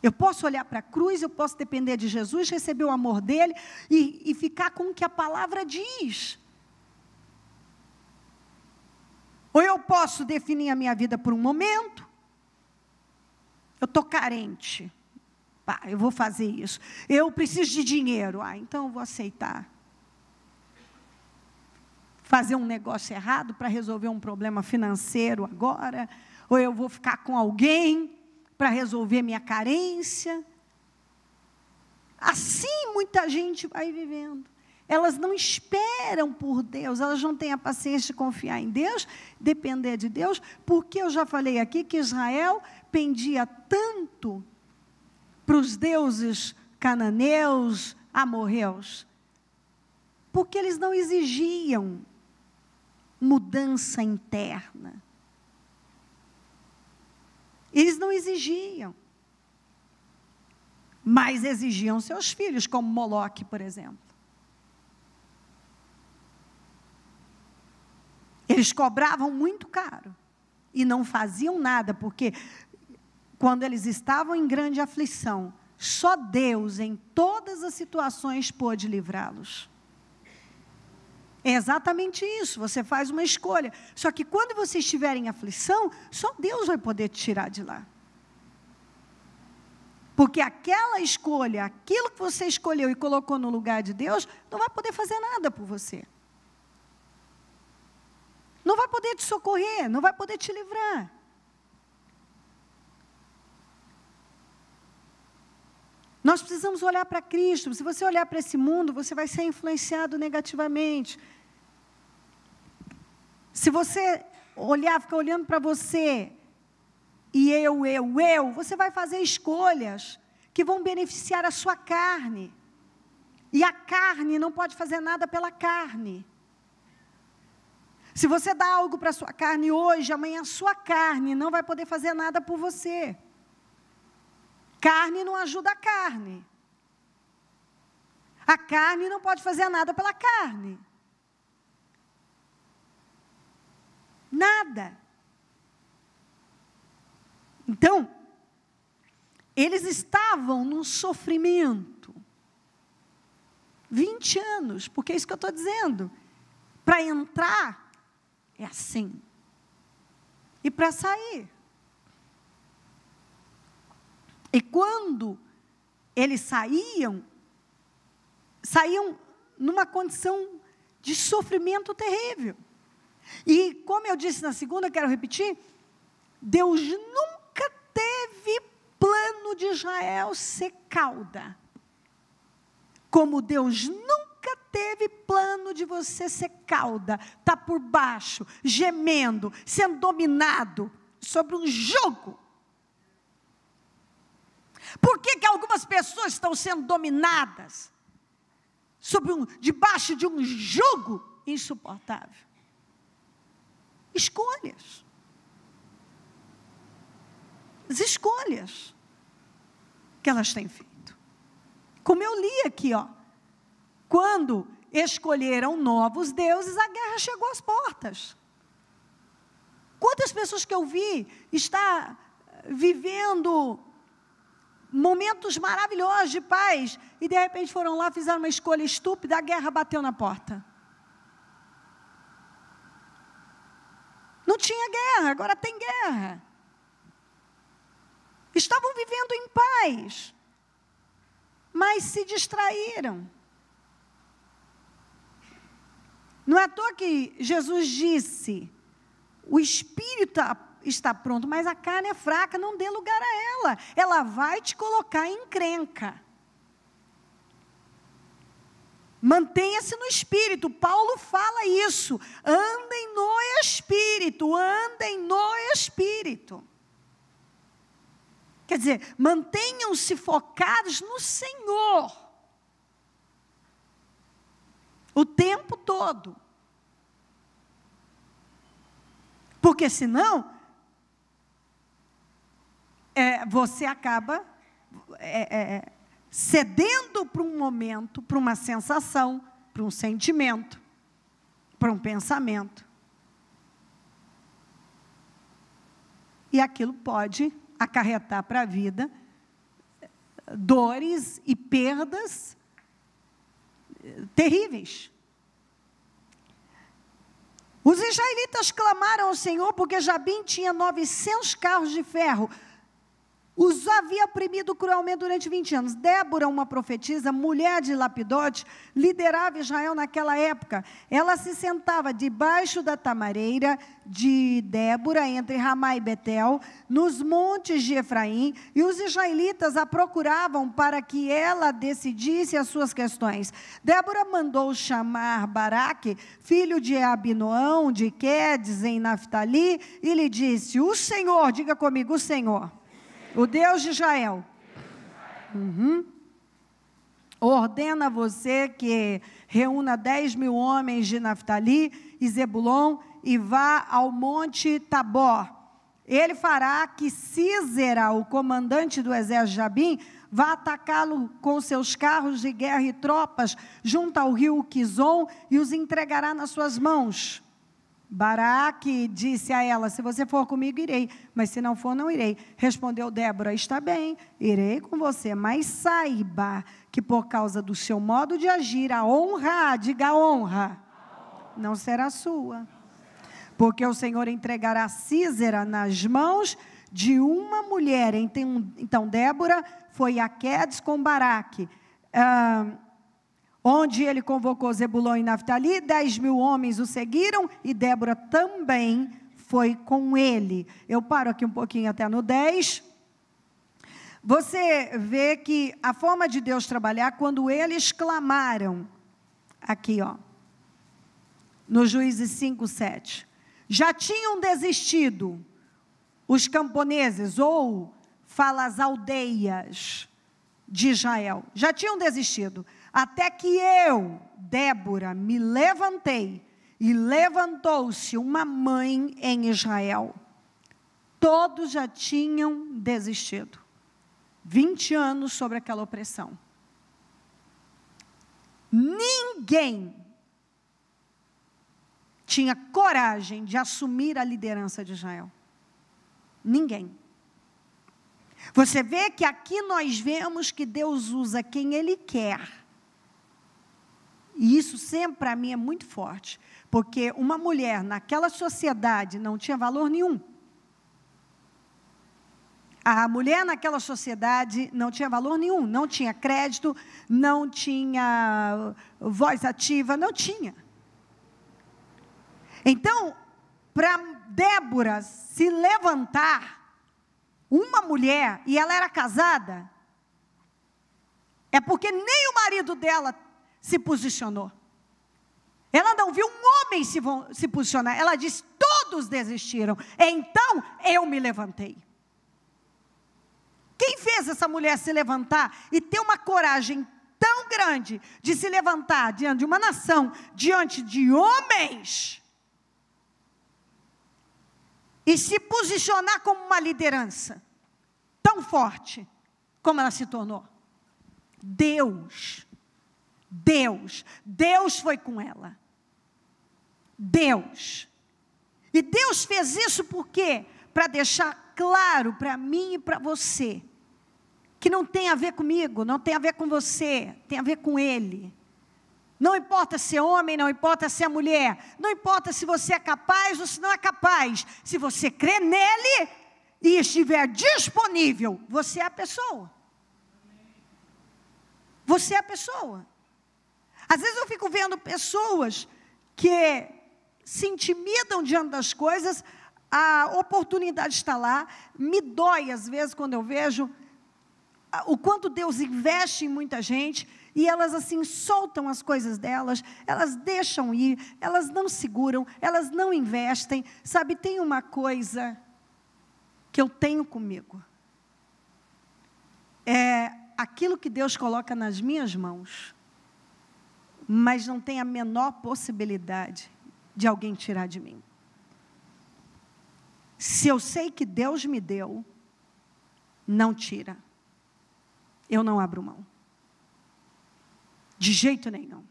Eu posso olhar para a cruz, eu posso depender de Jesus, receber o amor dele e ficar com o que a palavra diz. Ou eu posso definir a minha vida por um momento. Eu estou carente. Eu vou fazer isso. Eu preciso de dinheiro. Então eu vou aceitar. Fazer um negócio errado para resolver um problema financeiro agora. Ou eu vou ficar com alguém para resolver minha carência. Assim muita gente vai vivendo. Elas não esperam por Deus, elas não têm a paciência de confiar em Deus, depender de Deus, porque eu já falei aqui que Israel pendia tanto para os deuses cananeus, amorreus, porque eles não exigiam mudança interna. Eles não exigiam, mas exigiam seus filhos, como Moloque, por exemplo. Eles cobravam muito caro e não faziam nada, porque quando eles estavam em grande aflição, só Deus, em todas as situações, pôde livrá-los. É exatamente isso, você faz uma escolha. Só que quando você estiver em aflição, só Deus vai poder te tirar de lá. Porque aquela escolha, aquilo que você escolheu e colocou no lugar de Deus, não vai poder fazer nada por você. Não vai poder te socorrer, não vai poder te livrar. Nós precisamos olhar para Cristo. Se você olhar para esse mundo, você vai ser influenciado negativamente. Se você olhar, ficar olhando para você, e você vai fazer escolhas que vão beneficiar a sua carne. E a carne não pode fazer nada pela carne. Se você dá algo para a sua carne hoje, amanhã a sua carne não vai poder fazer nada por você. Carne não ajuda a carne. A carne não pode fazer nada pela carne. Nada. Então, eles estavam num sofrimento. 20 anos, porque é isso que eu estou dizendo. Para entrar, é assim. E para sair. E quando eles saíam numa condição de sofrimento terrível. E como eu disse na segunda, quero repetir, Deus nunca teve plano de Israel ser cauda. Como Deus nunca teve plano de você ser cauda, tá por baixo, gemendo, sendo dominado sobre um jugo. Por que algumas pessoas estão sendo dominadas debaixo de um jugo insuportável? Escolhas. As escolhas que elas têm feito. Como eu li aqui, quando escolheram novos deuses, a guerra chegou às portas. Quantas pessoas que eu vi está vivendo momentos maravilhosos de paz, e de repente foram lá, fizeram uma escolha estúpida, a guerra bateu na porta. Não tinha guerra, agora tem guerra. Estavam vivendo em paz, mas se distraíram. Não é à toa que Jesus disse, o espírito está pronto, mas a carne é fraca, não dê lugar a ela. Ela vai te colocar em encrenca. Mantenha-se no Espírito. Paulo fala isso. Andem no Espírito, andem no Espírito. Quer dizer, mantenham-se focados no Senhor. O tempo todo. Porque senão, você acaba cedendo para um momento, para uma sensação, para um sentimento, para um pensamento. E aquilo pode acarretar para a vida dores e perdas terríveis. Os israelitas clamaram ao Senhor porque Jabim tinha 900 carros de ferro. Os havia oprimido cruelmente durante 20 anos. Débora, uma profetisa, mulher de Lapidote, liderava Israel naquela época. Ela se sentava debaixo da tamareira de Débora, entre Ramá e Betel, nos montes de Efraim, e os israelitas a procuravam para que ela decidisse as suas questões. Débora mandou chamar Baraque, filho de Abinoão, de Quedes, em Naftali, e lhe disse, o Senhor, diga comigo, o Senhor, o Deus de Israel, ordena a você que reúna 10.000 homens de Naftali e Zebulon e vá ao monte Tabor. Ele fará que Sísera, o comandante do exército de Jabim, vá atacá-lo com seus carros de guerra e tropas junto ao rio Quizon e os entregará nas suas mãos. Baraque disse a ela: se você for comigo, irei, mas se não for, não irei. Respondeu Débora: está bem, irei com você, mas saiba que por causa do seu modo de agir, a honra, diga honra, não será sua. Porque o Senhor entregará Sísera nas mãos de uma mulher. Então Débora foi a Quedes com Baraque, onde ele convocou Zebulon e Naftali. 10.000 homens o seguiram e Débora também foi com ele. Eu paro aqui um pouquinho até no 10. Você vê que a forma de Deus trabalhar, quando eles clamaram, aqui ó, no Juízes 5:7, já tinham desistido os camponeses, ou fala as aldeias de Israel, já tinham desistido, até que eu, Débora, me levantei, e levantou-se uma mãe em Israel. Todos já tinham desistido. 20 anos sobre aquela opressão. Ninguém tinha coragem de assumir a liderança de Israel. Ninguém. Você vê que aqui nós vemos que Deus usa quem Ele quer. E isso sempre para mim é muito forte. Porque uma mulher naquela sociedade não tinha valor nenhum. A mulher naquela sociedade não tinha valor nenhum. Não tinha crédito, não tinha voz ativa, não tinha. Então, para Débora se levantar, uma mulher, e ela era casada, é porque nem o marido dela se posicionou. Ela não viu um homem se posicionar. Ela disse: todos desistiram. Então, eu me levantei. Quem fez essa mulher se levantar e ter uma coragem tão grande de se levantar diante de uma nação, diante de homens, e se posicionar como uma liderança tão forte como ela se tornou? Deus. Deus foi com ela. Deus. E Deus fez isso por quê? Para deixar claro para mim e para você, que não tem a ver comigo, não tem a ver com você, tem a ver com Ele. Não importa se é homem, não importa se é mulher, não importa se você é capaz ou se não é capaz, se você crê nele e estiver disponível, você é a pessoa. Você é a pessoa. Às vezes eu fico vendo pessoas que se intimidam diante das coisas, a oportunidade está lá, me dói às vezes quando eu vejo o quanto Deus investe em muita gente, e elas assim soltam as coisas delas, elas deixam ir, elas não seguram, elas não investem. Sabe, tem uma coisa que eu tenho comigo, é aquilo que Deus coloca nas minhas mãos, mas não tem a menor possibilidade de alguém tirar de mim. Se eu sei que Deus me deu, não tira. Eu não abro mão. De jeito nenhum.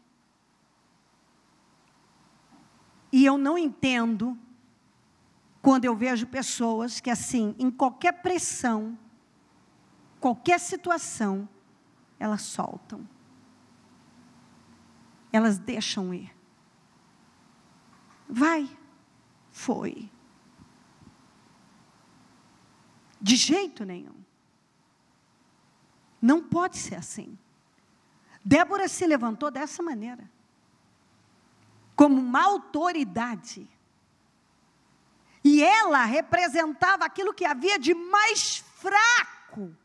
E eu não entendo quando eu vejo pessoas que assim, em qualquer pressão, qualquer situação, elas soltam. Elas deixam ir. Vai. Foi. De jeito nenhum. Não pode ser assim. Débora se levantou dessa maneira, como uma autoridade. E ela representava aquilo que havia de mais fraco.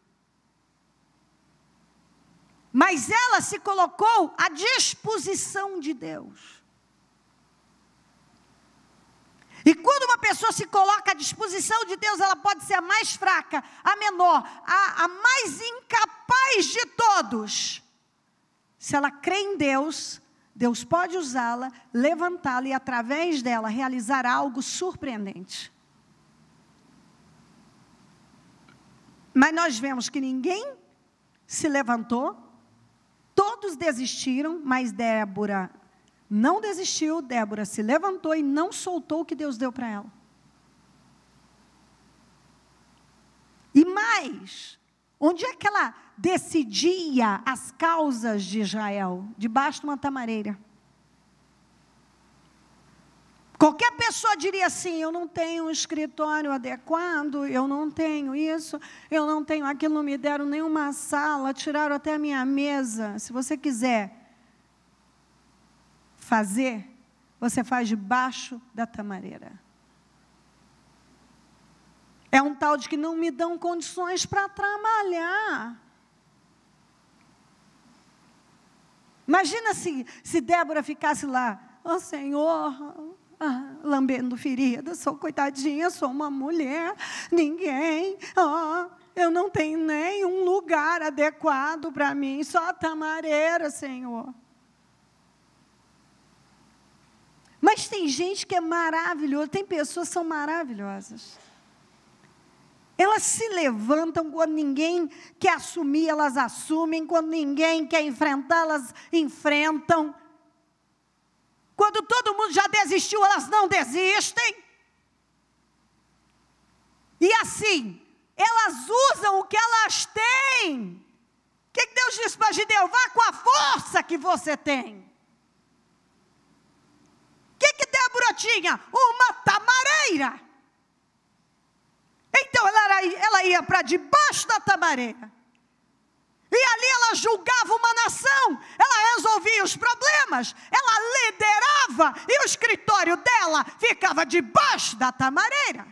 Mas ela se colocou à disposição de Deus. E quando uma pessoa se coloca à disposição de Deus, ela pode ser a mais fraca, a menor, a mais incapaz de todos. Se ela crê em Deus, Deus pode usá-la, levantá-la e, através dela, realizar algo surpreendente. Mas nós vemos que ninguém se levantou, todos desistiram, mas Débora não desistiu. Débora se levantou e não soltou o que Deus deu para ela. E mais, onde é que ela decidia as causas de Israel? Debaixo de uma tamareira. Qualquer pessoa diria assim: eu não tenho um escritório adequado, eu não tenho isso, eu não tenho aquilo, não me deram nenhuma sala, tiraram até a minha mesa. Se você quiser fazer, você faz debaixo da tamareira. É um tal de que não me dão condições para trabalhar. Imagina se Débora ficasse lá: ó Senhor, lambendo ferida, sou coitadinha, sou uma mulher, ninguém, eu não tenho nenhum lugar adequado para mim, só a tamareira, Senhor. Mas tem gente que é maravilhosa, tem pessoas que são maravilhosas. Elas se levantam quando ninguém quer assumir, elas assumem. Quando ninguém quer enfrentar, elas enfrentam. Quando todo mundo já desistiu, elas não desistem. E assim, elas usam o que elas têm. O que Deus disse para Gideão? Vá com a força que você tem. O que Débora tinha? Uma tamareira. Então, ela ia para debaixo da tamareira. E ali ela julgava uma nação. Ela resolvia os problemas. Ela liderava. E o escritório dela ficava debaixo da tamareira.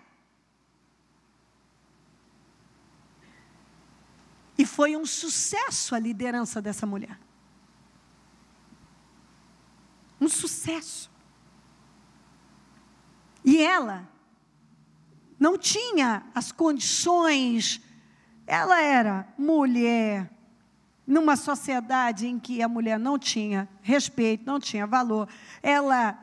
E foi um sucesso a liderança dessa mulher. Um sucesso. E ela não tinha as condições. Ela era mulher, numa sociedade em que a mulher não tinha respeito, não tinha valor. Ela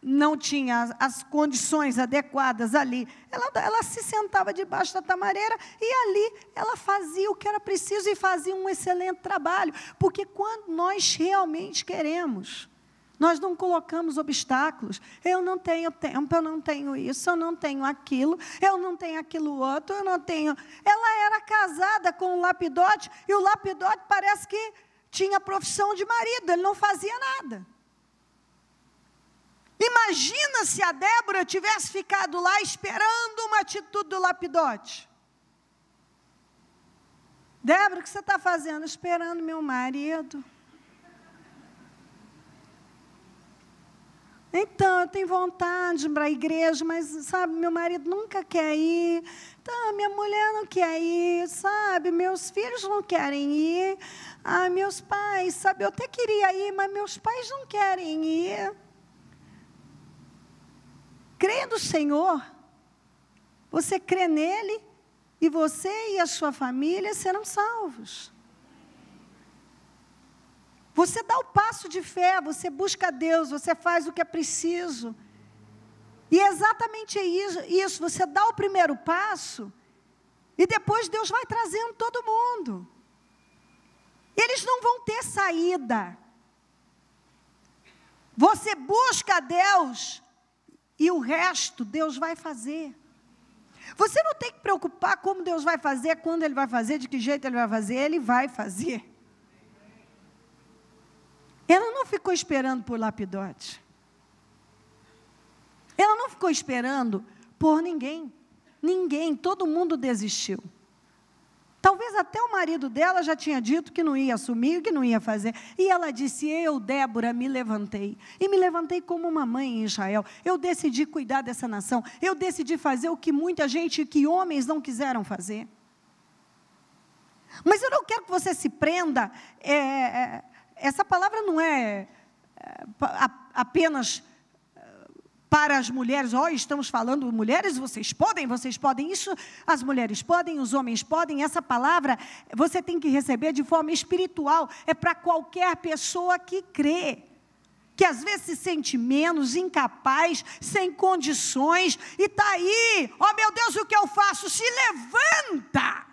não tinha as condições adequadas ali. Ela se sentava debaixo da tamareira e ali ela fazia o que era preciso e fazia um excelente trabalho. Porque quando nós realmente queremos, nós não colocamos obstáculos. Eu não tenho tempo, eu não tenho isso, eu não tenho aquilo, eu não tenho aquilo outro, eu não tenho... Ela era casada com um lapidote, e o lapidote parece que tinha profissão de marido, ele não fazia nada. Imagina se a Débora tivesse ficado lá esperando uma atitude do lapidote. Débora, o que você está fazendo? Esperando meu marido. Então, eu tenho vontade de ir para a igreja, mas, sabe, meu marido nunca quer ir. Então, minha mulher não quer ir, sabe? Meus filhos não querem ir. Meus pais, sabe? Eu até queria ir, mas meus pais não querem ir. Crê no Senhor. Você crê nele e você e a sua família serão salvos. Você dá o passo de fé, você busca Deus, você faz o que é preciso. E é exatamente isso, você dá o primeiro passo, e depois Deus vai trazendo todo mundo. Eles não vão ter saída. Você busca Deus, e o resto Deus vai fazer. Você não tem que preocupar como Deus vai fazer, quando Ele vai fazer, de que jeito Ele vai fazer, Ele vai fazer. Ela não ficou esperando por lapidote. Ela não ficou esperando por ninguém. Ninguém, todo mundo desistiu. Talvez até o marido dela já tinha dito que não ia assumir, que não ia fazer. E ela disse: eu, Débora, me levantei. E me levantei como uma mãe em Israel. Eu decidi cuidar dessa nação. Eu decidi fazer o que muita gente, que homens não quiseram fazer. Mas eu não quero que você se prenda... Essa palavra não é apenas para as mulheres. Estamos falando mulheres, vocês podem, isso as mulheres podem, os homens podem. Essa palavra você tem que receber de forma espiritual, é para qualquer pessoa que crê. que às vezes se sente menos, incapaz, sem condições, e está aí, oh meu Deus, o que eu faço? Se levanta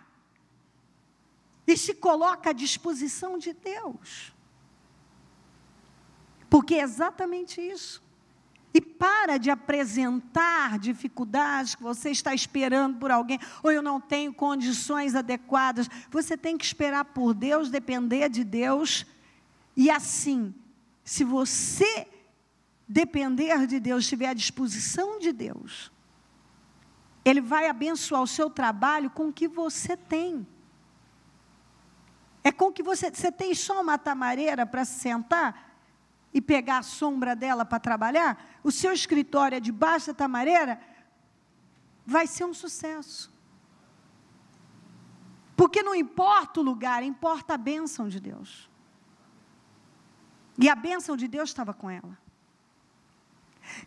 e se coloca à disposição de Deus, porque é exatamente isso. E para de apresentar dificuldades que você está esperando por alguém, ou eu não tenho condições adequadas. Você tem que esperar por Deus, depender de Deus, e assim, se você depender de Deus, estiver à disposição de Deus, Ele vai abençoar o seu trabalho com o que você tem. É com o que você tem só uma tamareira para se sentar e pegar a sombra dela para trabalhar? O seu escritório é debaixo da tamareira, vai ser um sucesso. Porque não importa o lugar, importa a bênção de Deus. E a bênção de Deus estava com ela.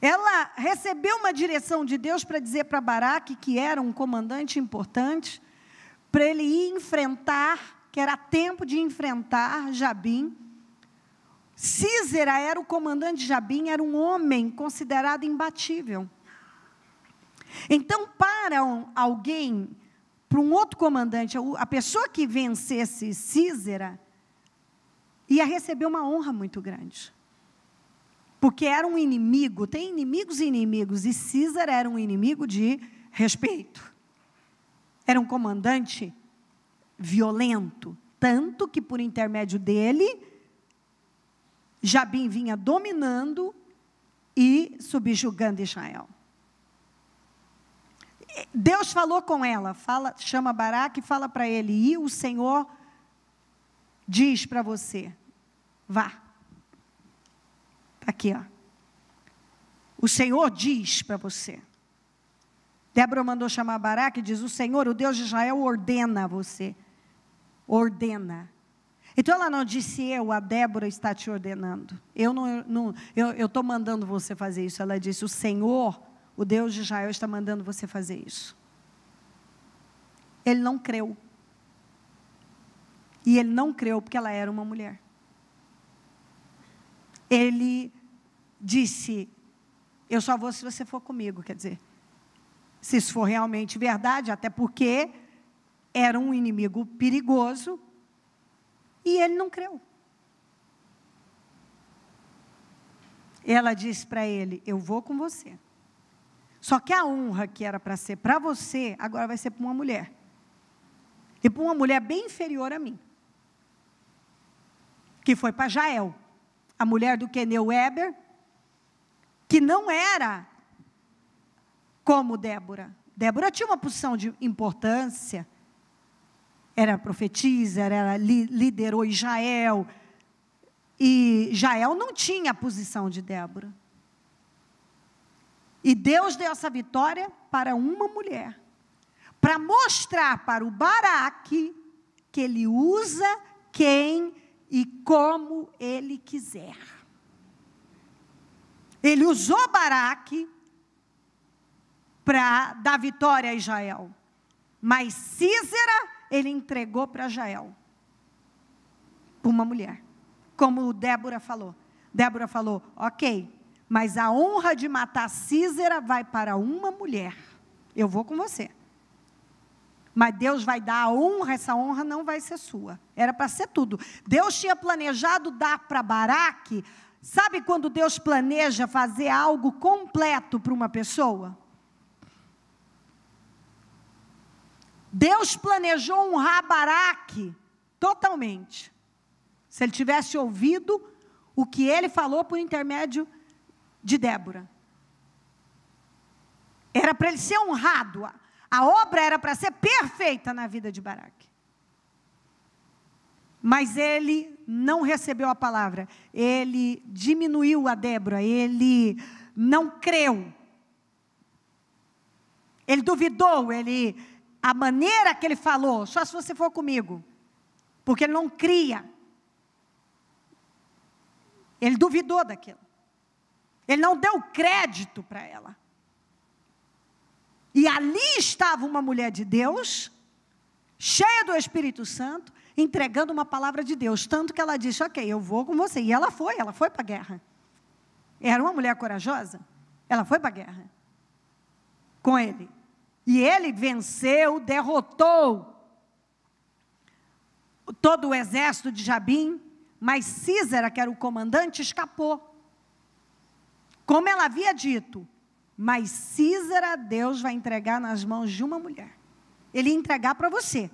Ela recebeu uma direção de Deus para dizer para Baraque, que era um comandante importante, para ele ir enfrentar, que era tempo de enfrentar Jabim. Sísera era o comandante de Jabim, era um homem considerado imbatível. Então, para alguém, para um outro comandante, a pessoa que vencesse Sísera, ia receber uma honra muito grande. Porque era um inimigo, tem inimigos e inimigos, e Sísera era um inimigo de respeito. Era um comandante violento, tanto que por intermédio dele, Jabim vinha dominando e subjugando Israel. Deus falou com ela, chama Baraque e fala para ele, e o Senhor diz para você, vá. Está aqui, ó. O Senhor diz para você. Débora mandou chamar Baraque e diz, o Senhor, o Deus de Israel, ordena a você. Ordena. Então ela não disse, a Débora está te ordenando. Eu estou mandando você fazer isso. Ela disse, o Senhor, o Deus de Israel, está mandando você fazer isso. Ele não creu. E ele não creu porque ela era uma mulher. Ele disse, eu só vou se você for comigo, quer dizer, se isso for realmente verdade, até porque era um inimigo perigoso, e ele não creu. Ela disse para ele, eu vou com você. Só que a honra que era para ser para você, agora vai ser para uma mulher. E para uma mulher bem inferior a mim. Que foi para Jael, a mulher do Queneu Eber, que não era como Débora. Débora tinha uma posição de importância, era profetisa, liderou Israel, e Jael não tinha a posição de Débora. E Deus deu essa vitória para uma mulher, para mostrar para o Baraque que ele usa quem e como ele quiser. Ele usou Baraque para dar vitória a Israel, mas Sísera ele entregou para Jael, para uma mulher, como Débora falou. Débora falou, ok, mas a honra de matar Sísera vai para uma mulher. Eu vou com você. Mas Deus vai dar a honra, essa honra não vai ser sua. Era para ser tudo. Deus tinha planejado dar para Baraque. Sabe quando Deus planeja fazer algo completo para uma pessoa? Deus planejou honrar Baraque totalmente. Se ele tivesse ouvido o que ele falou por intermédio de Débora. Era para ele ser honrado. A obra era para ser perfeita na vida de Baraque. Mas ele não recebeu a palavra. Ele diminuiu a Débora. Ele não creu. Ele duvidou. A maneira que ele falou, só se você for comigo. Porque ele não cria. Ele duvidou daquilo. Ele não deu crédito para ela. E ali estava uma mulher de Deus, cheia do Espírito Santo, entregando uma palavra de Deus. Tanto que ela disse, ok, eu vou com você. E ela foi para a guerra. Era uma mulher corajosa. Ela foi para a guerra com ele. E ele venceu, derrotou todo o exército de Jabim, mas Sísera, que era o comandante, escapou. Como ela havia dito, mas Sísera, Deus vai entregar nas mãos de uma mulher. Ele ia entregar para você.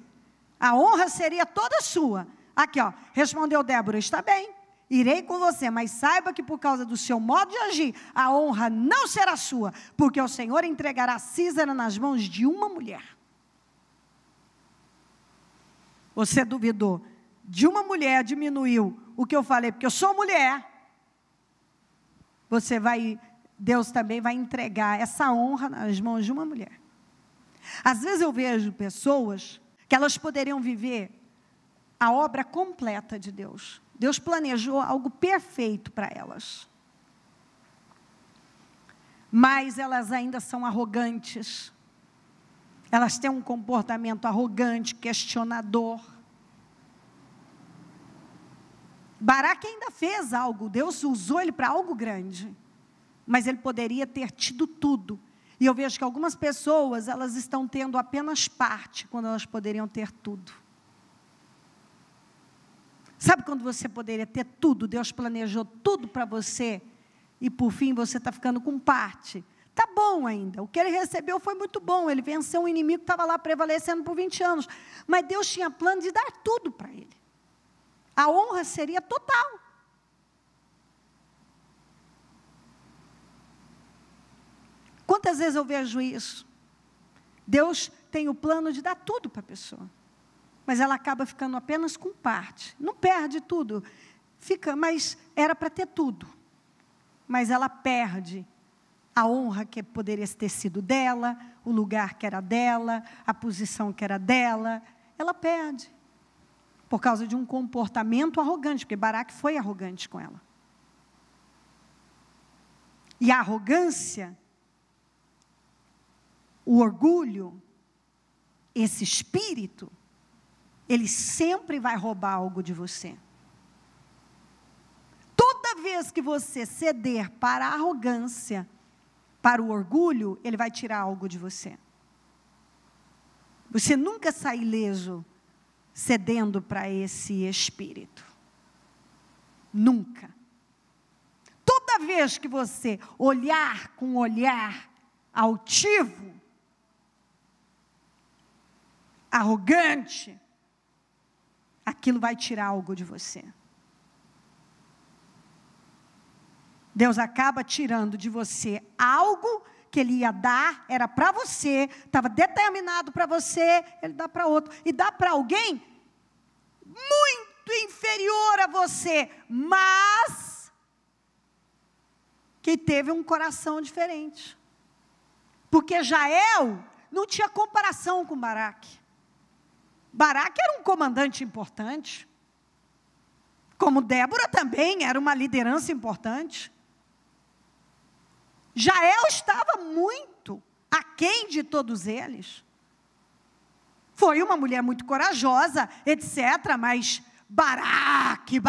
A honra seria toda sua. Aqui, ó, respondeu Débora, está bem, irei com você, mas saiba que por causa do seu modo de agir, a honra não será sua, porque o Senhor entregará Sísera nas mãos de uma mulher. Você duvidou de uma mulher, diminuiu o que eu falei, porque eu sou mulher. Deus também vai entregar essa honra nas mãos de uma mulher. Às vezes eu vejo pessoas que elas poderiam viver a obra completa de Deus. Deus planejou algo perfeito para elas. Mas elas ainda são arrogantes. Elas têm um comportamento arrogante, questionador. Baraque ainda fez algo, Deus usou ele para algo grande. Mas ele poderia ter tido tudo. E eu vejo que algumas pessoas, elas estão tendo apenas parte, quando elas poderiam ter tudo. Sabe quando você poderia ter tudo, Deus planejou tudo para você, e por fim você está ficando com parte. Está bom ainda, o que ele recebeu foi muito bom, ele venceu um inimigo que estava lá prevalecendo por 20 anos, mas Deus tinha plano de dar tudo para ele. A honra seria total. Quantas vezes eu vejo isso? Deus tem o plano de dar tudo para a pessoa, mas ela acaba ficando apenas com parte. Não perde tudo, mas era para ter tudo. Mas ela perde a honra que poderia ter sido dela, o lugar que era dela, a posição que era dela. Ela perde, por causa de um comportamento arrogante, porque Baraque foi arrogante com ela. E a arrogância, o orgulho, esse espírito, ele sempre vai roubar algo de você. Toda vez que você ceder para a arrogância, para o orgulho, ele vai tirar algo de você. Você nunca sai ileso cedendo para esse espírito. Nunca. Toda vez que você olhar com um olhar altivo, arrogante, aquilo vai tirar algo de você. Deus acaba tirando de você algo que Ele ia dar, era para você, estava determinado para você, Ele dá para outro. E dá para alguém muito inferior a você, mas que teve um coração diferente. Porque Jael não tinha comparação com Baraque. Baraque era um comandante importante, como Débora também era uma liderança importante. Jael estava muito aquém de todos eles. Foi uma mulher muito corajosa, etc., mas Baraque,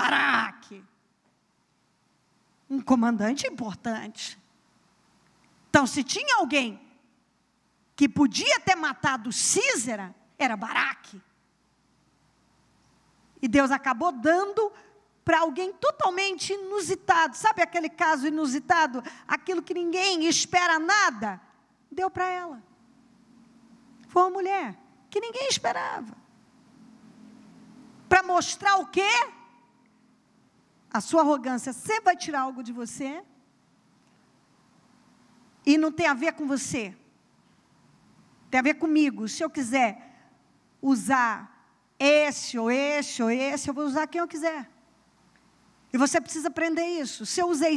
um comandante importante. Então, se tinha alguém que podia ter matado Sísera, era Baraque. E Deus acabou dando para alguém totalmente inusitado. Sabe aquele caso inusitado? Aquilo que ninguém espera nada. Deu para ela. Foi uma mulher que ninguém esperava. Para mostrar o quê? A sua arrogância sempre vai tirar algo de você. E não tem a ver com você. Tem a ver comigo. Se eu quiser usar esse, ou esse, ou esse, eu vou usar quem eu quiser. E você precisa aprender isso. Se eu usei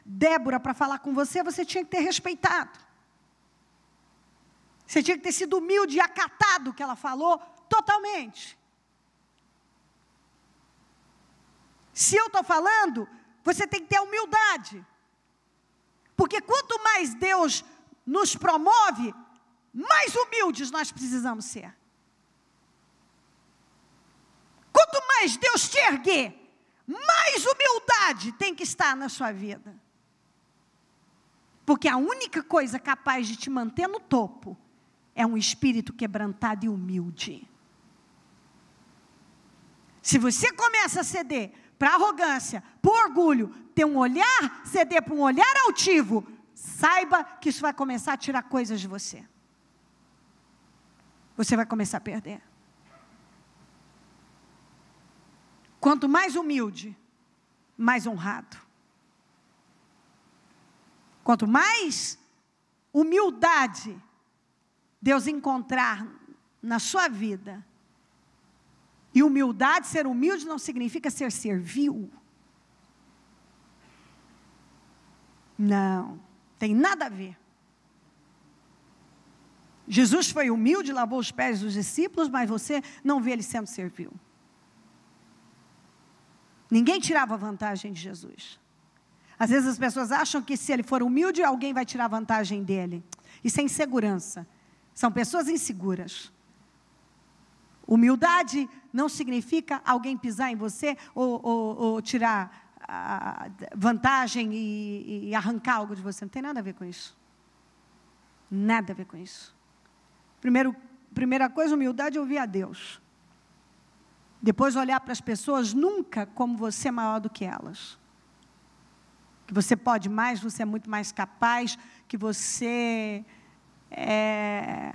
Débora para falar com você, você tinha que ter respeitado. Você tinha que ter sido humilde e acatado o que ela falou, totalmente. Se eu estou falando, você tem que ter humildade. Porque quanto mais Deus nos promove, mais humildes nós precisamos ser. Quanto mais Deus te erguer, mais humildade tem que estar na sua vida. Porque a única coisa capaz de te manter no topo é um espírito quebrantado e humilde. Se você começa a ceder para arrogância, para orgulho, ter um olhar, ceder para um olhar altivo, saiba que isso vai começar a tirar coisas de você. Você vai começar a perder. Quanto mais humilde, mais honrado. Quanto mais humildade Deus encontrar na sua vida, e humildade, ser humilde não significa ser servil. Não, tem nada a ver. Jesus foi humilde, lavou os pés dos discípulos, mas você não vê ele sendo servil. Ninguém tirava vantagem de Jesus. Às vezes as pessoas acham que se ele for humilde, alguém vai tirar vantagem dele. Isso é insegurança. São pessoas inseguras. Humildade não significa alguém pisar em você ou tirar vantagem e arrancar algo de você. Não tem nada a ver com isso. Nada a ver com isso. Primeira coisa, humildade é ouvir a Deus. Depois olhar para as pessoas nunca como você é maior do que elas. Que você pode mais, você é muito mais capaz, que você é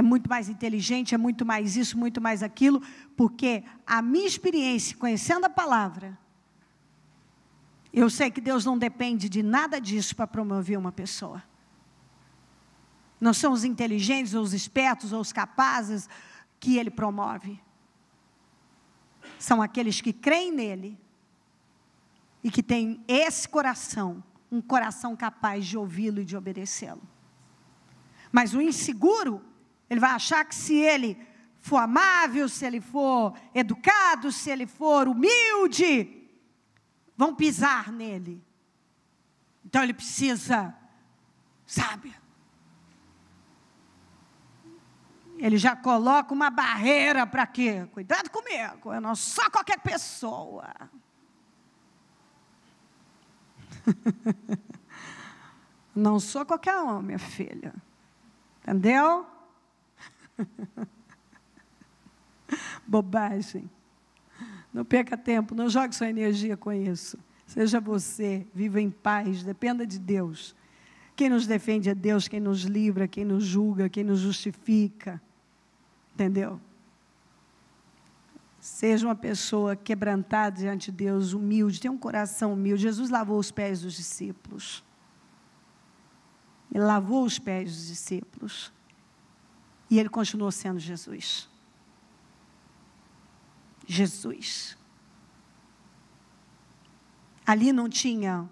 muito mais inteligente, é muito mais isso, muito mais aquilo, porque a minha experiência, conhecendo a palavra, eu sei que Deus não depende de nada disso para promover uma pessoa. Não são os inteligentes, ou os espertos, ou os capazes que Ele promove. São aqueles que creem nele e que têm esse coração, um coração capaz de ouvi-lo e de obedecê-lo. Mas o inseguro, ele vai achar que se ele for amável, se ele for educado, se ele for humilde, vão pisar nele. Então ele precisa, sabe? Ele já coloca uma barreira para quê? Cuidado comigo, eu não sou qualquer pessoa. Não sou qualquer um, minha filha. Entendeu? Bobagem. Não perca tempo, não jogue sua energia com isso. Seja você, viva em paz, dependa de Deus. Quem nos defende é Deus, quem nos livra, quem nos julga, quem nos justifica. Entendeu? Seja uma pessoa quebrantada diante de Deus, humilde, tenha um coração humilde. Jesus lavou os pés dos discípulos. Ele lavou os pés dos discípulos. E ele continuou sendo Jesus. Jesus. Ali não tinha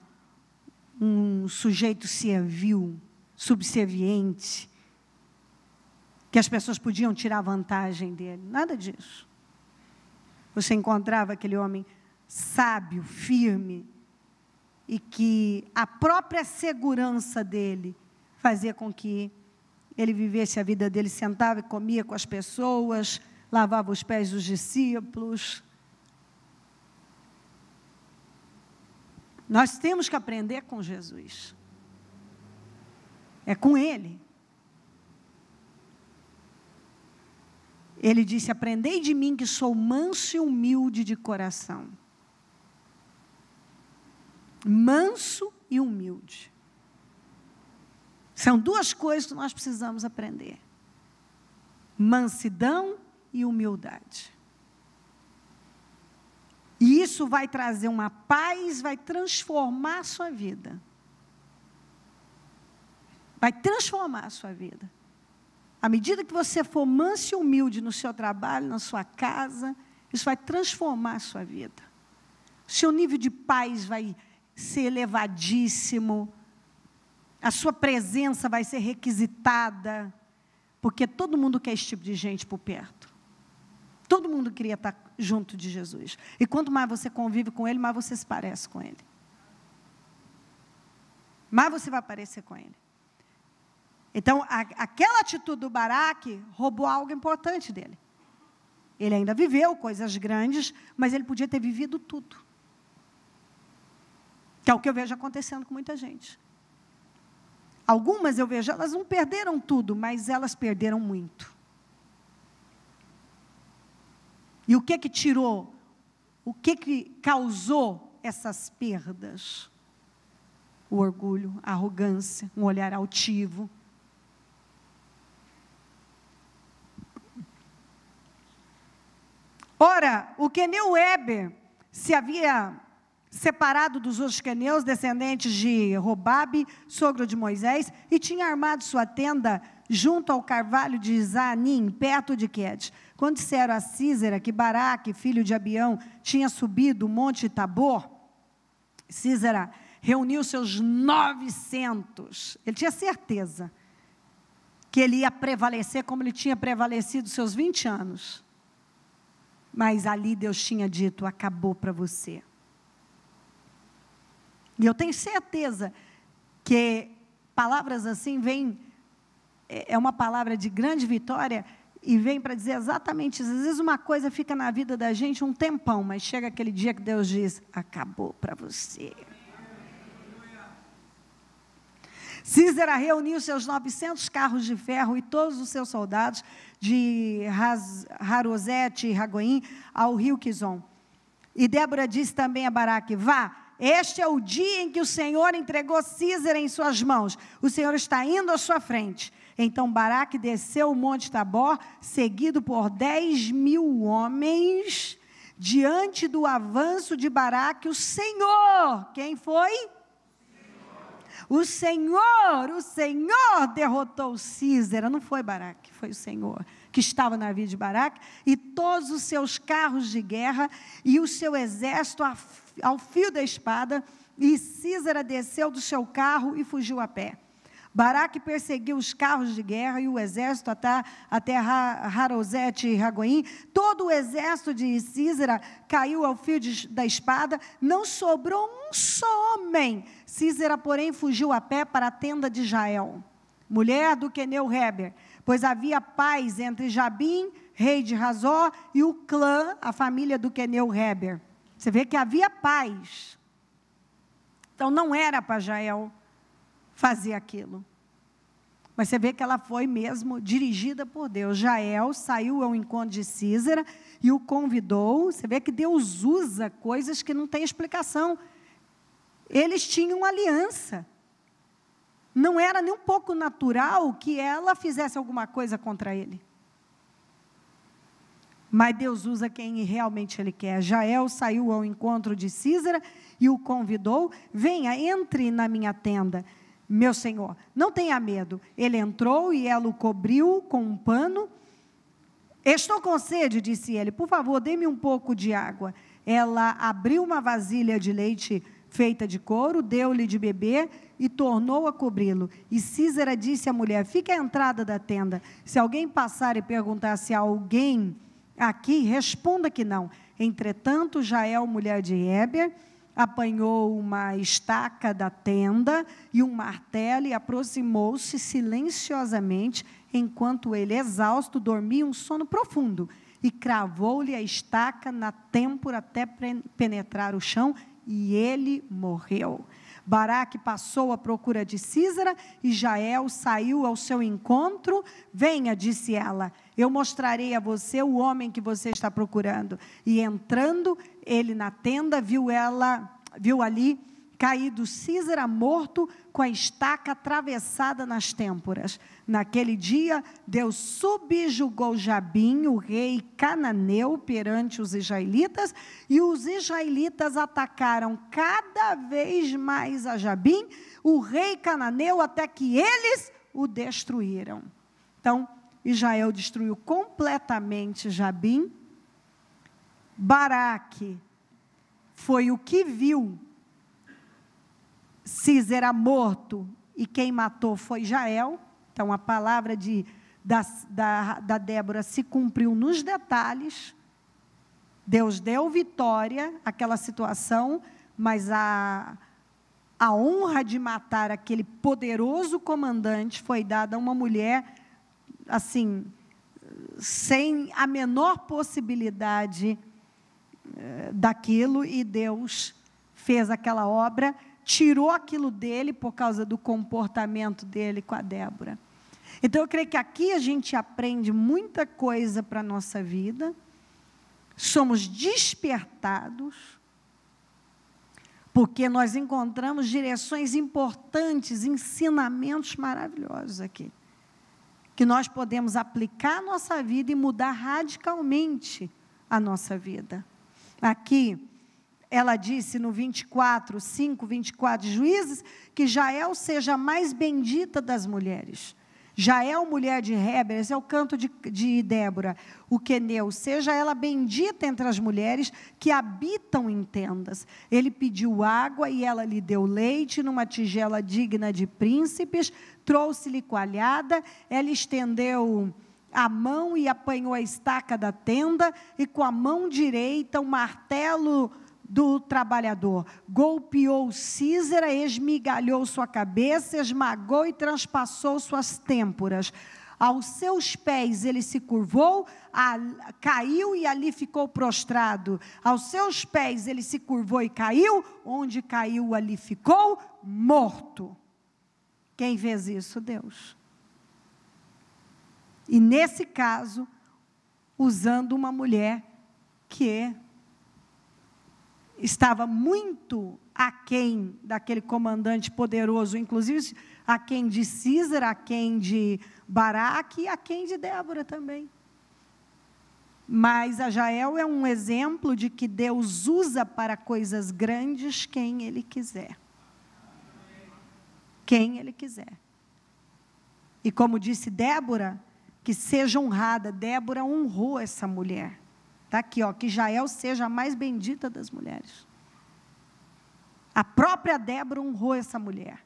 um sujeito servil, subserviente, que as pessoas podiam tirar vantagem dele. Nada disso. Você encontrava aquele homem sábio, firme, e que a própria segurança dele fazia com que ele vivesse a vida dele, sentava e comia com as pessoas, lavava os pés dos discípulos. Nós temos que aprender com Jesus. É com Ele. Ele disse, aprendei de mim que sou manso e humilde de coração. Manso e humilde. São duas coisas que nós precisamos aprender. Mansidão e humildade. E isso vai trazer uma paz, vai transformar a sua vida. Vai transformar a sua vida. À medida que você for manso e humilde no seu trabalho, na sua casa, isso vai transformar a sua vida. O seu nível de paz vai ser elevadíssimo. A sua presença vai ser requisitada. Porque todo mundo quer esse tipo de gente por perto. Todo mundo queria estar junto de Jesus. E quanto mais você convive com Ele, mais você se parece com Ele. Mais você vai parecer com Ele. Então, aquela atitude do Baraque roubou algo importante dele. Ele ainda viveu coisas grandes, mas ele podia ter vivido tudo. Que é o que eu vejo acontecendo com muita gente. Algumas eu vejo, elas não perderam tudo, mas elas perderam muito. E o que tirou? O que causou essas perdas? O orgulho, a arrogância, um olhar altivo. Ora, o queneu Heber se havia separado dos outros queneus, descendentes de Robabe, sogro de Moisés, e tinha armado sua tenda junto ao carvalho de Zaanim, perto de Quedes. Quando disseram a Sísera que Baraque, filho de Abião, tinha subido o monte Tabor, Sísera reuniu seus 900. Ele tinha certeza que ele ia prevalecer como ele tinha prevalecido seus 20 anos. Mas ali Deus tinha dito, acabou para você. E eu tenho certeza que palavras assim vêm, é uma palavra de grande vitória, e vem para dizer exatamente isso. Às vezes uma coisa fica na vida da gente um tempão, mas chega aquele dia que Deus diz, acabou para você. Sísera reuniu seus 900 carros de ferro e todos os seus soldados de Harosete e Ragoim ao rio Quizon. E Débora disse também a Baraque, vá, este é o dia em que o Senhor entregou Sísera em suas mãos. O Senhor está indo à sua frente. Então Baraque desceu o monte Tabor, seguido por 10.000 homens, diante do avanço de Baraque, o Senhor. Quem foi? O Senhor derrotou Sísera, não foi Baraque, foi o Senhor, que estava na vida de Baraque, e todos os seus carros de guerra, e o seu exército ao fio da espada, e Sísera desceu do seu carro e fugiu a pé. Baraque perseguiu os carros de guerra e o exército até Harosete e Ragoim. Todo o exército de Sísera caiu ao fio da espada, não sobrou um só homem. Sísera, porém, fugiu a pé para a tenda de Jael, mulher do queneu Heber, pois havia paz entre Jabim, rei de Razó, e o clã, a família do queneu Heber. Você vê que havia paz. Então não era para Jael fazer aquilo. Mas você vê que ela foi mesmo dirigida por Deus. Jael saiu ao encontro de Sísera e o convidou. Você vê que Deus usa coisas que não tem explicação. Eles tinham aliança. Não era nem um pouco natural que ela fizesse alguma coisa contra ele. Mas Deus usa quem realmente Ele quer. Jael saiu ao encontro de Sísera e o convidou. Venha, entre na minha tenda, meu senhor, não tenha medo. Ele entrou e ela o cobriu com um pano. Estou com sede, disse ele, por favor, dê-me um pouco de água. Ela abriu uma vasilha de leite feita de couro, deu-lhe de beber e tornou a cobri-lo. E Sísera disse à mulher, fique à entrada da tenda. Se alguém passar e perguntar se há alguém aqui, responda que não. Entretanto, Jael, mulher de Heber, apanhou uma estaca da tenda e um martelo e aproximou-se silenciosamente, enquanto ele, exausto, dormia um sono profundo, e cravou-lhe a estaca na têmpora até penetrar o chão, e ele morreu. Baraque passou à procura de Sísera, e Jael saiu ao seu encontro. Venha, disse ela, eu mostrarei a você o homem que você está procurando. E entrando ele na tenda, viu ali caído Sísera morto, com a estaca atravessada nas têmporas. Naquele dia, Deus subjugou Jabim, o rei cananeu, perante os israelitas, e os israelitas atacaram cada vez mais a Jabim, o rei cananeu, até que eles o destruíram. Então, Israel destruiu completamente Jabim. Baraque foi o que viu Sísera morto, e quem matou foi Jael. Então a palavra da Débora se cumpriu nos detalhes. Deus deu vitória àquela situação, mas a honra de matar aquele poderoso comandante foi dada a uma mulher, assim, sem a menor possibilidade daquilo, e Deus fez aquela obra tirou aquilo dele por causa do comportamento dele com a Débora. Então, eu creio que aqui a gente aprende muita coisa para a nossa vida, somos despertados, porque nós encontramos direções importantes, ensinamentos maravilhosos aqui, que nós podemos aplicar à nossa vida e mudar radicalmente a nossa vida. Aqui, ela disse no 24, 5:24, Juízes, que Jael seja a mais bendita das mulheres. Jael, mulher de Heber, esse é o canto de Débora, o queneu, seja ela bendita entre as mulheres que habitam em tendas. Ele pediu água e ela lhe deu leite numa tigela digna de príncipes, trouxe-lhe coalhada, ela estendeu a mão e apanhou a estaca da tenda, e com a mão direita o martelo do trabalhador, golpeou Císera, esmigalhou sua cabeça, esmagou e transpassou suas têmporas. Aos seus pés ele se curvou, caiu e ali ficou prostrado. Aos seus pés ele se curvou e caiu, onde caiu ali ficou morto. Quem fez isso? Deus. E nesse caso, usando uma mulher que estava muito aquém daquele comandante poderoso, inclusive aquém de Císera, aquém de Baraque e aquém de Débora também. Mas a Jael é um exemplo de que Deus usa para coisas grandes quem Ele quiser. Quem Ele quiser. E como disse Débora, que seja honrada. Débora honrou essa mulher. Está aqui, ó, que Jael seja a mais bendita das mulheres. A própria Débora honrou essa mulher,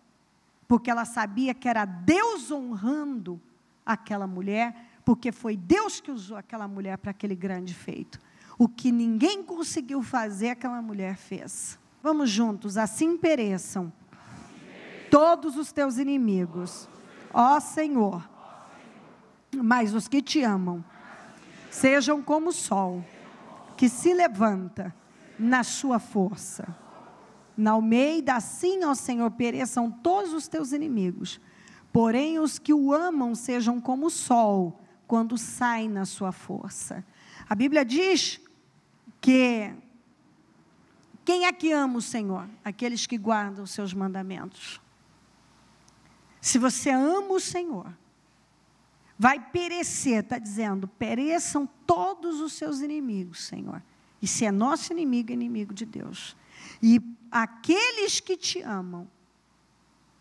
porque ela sabia que era Deus honrando aquela mulher, porque foi Deus que usou aquela mulher para aquele grande feito. O que ninguém conseguiu fazer, aquela mulher fez. Vamos juntos, assim pereçam todos os teus inimigos, ó Senhor, mas os que te amam sejam como o sol, que se levanta na sua força. Na Almeida, assim, ó Senhor, pereçam todos os teus inimigos, porém os que o amam sejam como o sol, quando sai na sua força. A Bíblia diz que quem é que ama o Senhor? Aqueles que guardam os seus mandamentos. Se você ama o Senhor, vai perecer, está dizendo, pereçam todos os seus inimigos, Senhor. E se é nosso inimigo, é inimigo de Deus. E aqueles que te amam,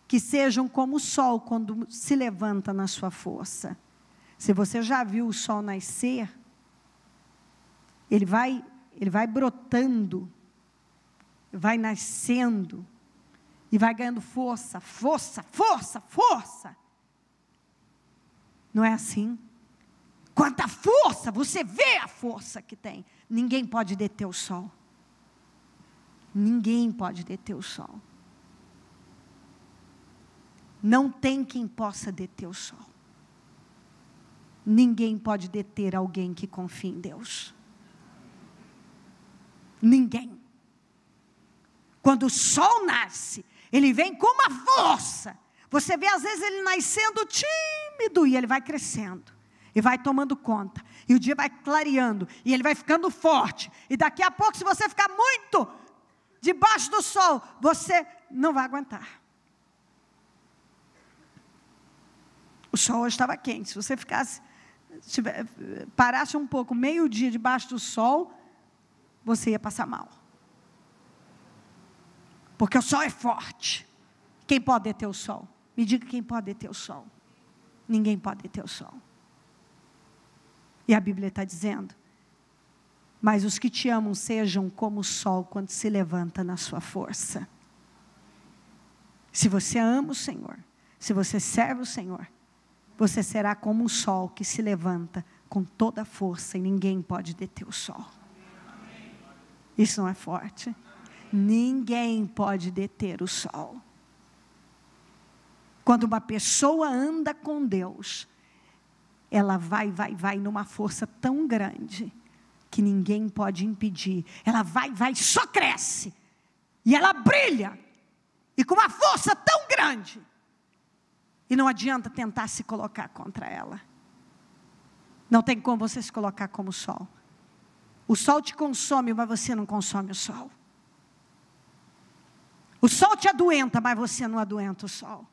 que sejam como o sol quando se levanta na sua força. Se você já viu o sol nascer, ele vai brotando, vai nascendo, e vai ganhando força, força, força, força. Não é assim? Quanta força, você vê a força que tem. Ninguém pode deter o sol. Ninguém pode deter o sol. Não tem quem possa deter o sol. Ninguém pode deter alguém que confia em Deus. Ninguém. Quando o sol nasce, ele vem com uma força. Você vê às vezes ele nascendo tímido e ele vai crescendo. E vai tomando conta. E o dia vai clareando. E ele vai ficando forte. E daqui a pouco, se você ficar muito debaixo do sol, você não vai aguentar. O sol hoje estava quente. Se você parasse um pouco, meio-dia debaixo do sol, você ia passar mal. Porque o sol é forte. Quem pode deter o sol? Me diga quem pode deter o sol. Ninguém pode deter o sol. E a Bíblia está dizendo, mas os que te amam sejam como o sol quando se levanta na sua força. Se você ama o Senhor, se você serve o Senhor, você será como um sol que se levanta com toda a força e ninguém pode deter o sol. Isso não é forte? Ninguém pode deter o sol. Quando uma pessoa anda com Deus, ela vai numa força tão grande que ninguém pode impedir. Ela vai, só cresce. E ela brilha. e com uma força tão grande, e não adianta tentar se colocar contra ela. Não tem como você se colocar como o sol. O sol te consome, mas você não consome o sol. O sol te adoenta, mas você não adoenta o sol.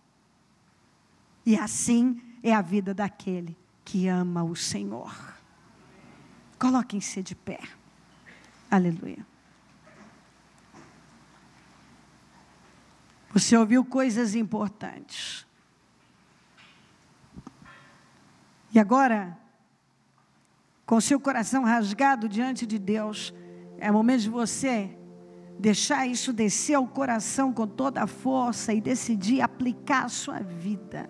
E assim é a vida daquele que ama o Senhor. Coloquem-se de pé. Aleluia. Você ouviu coisas importantes. E agora, com seu coração rasgado diante de Deus, é momento de você deixar isso descer ao coração com toda a força e decidir aplicar a sua vida.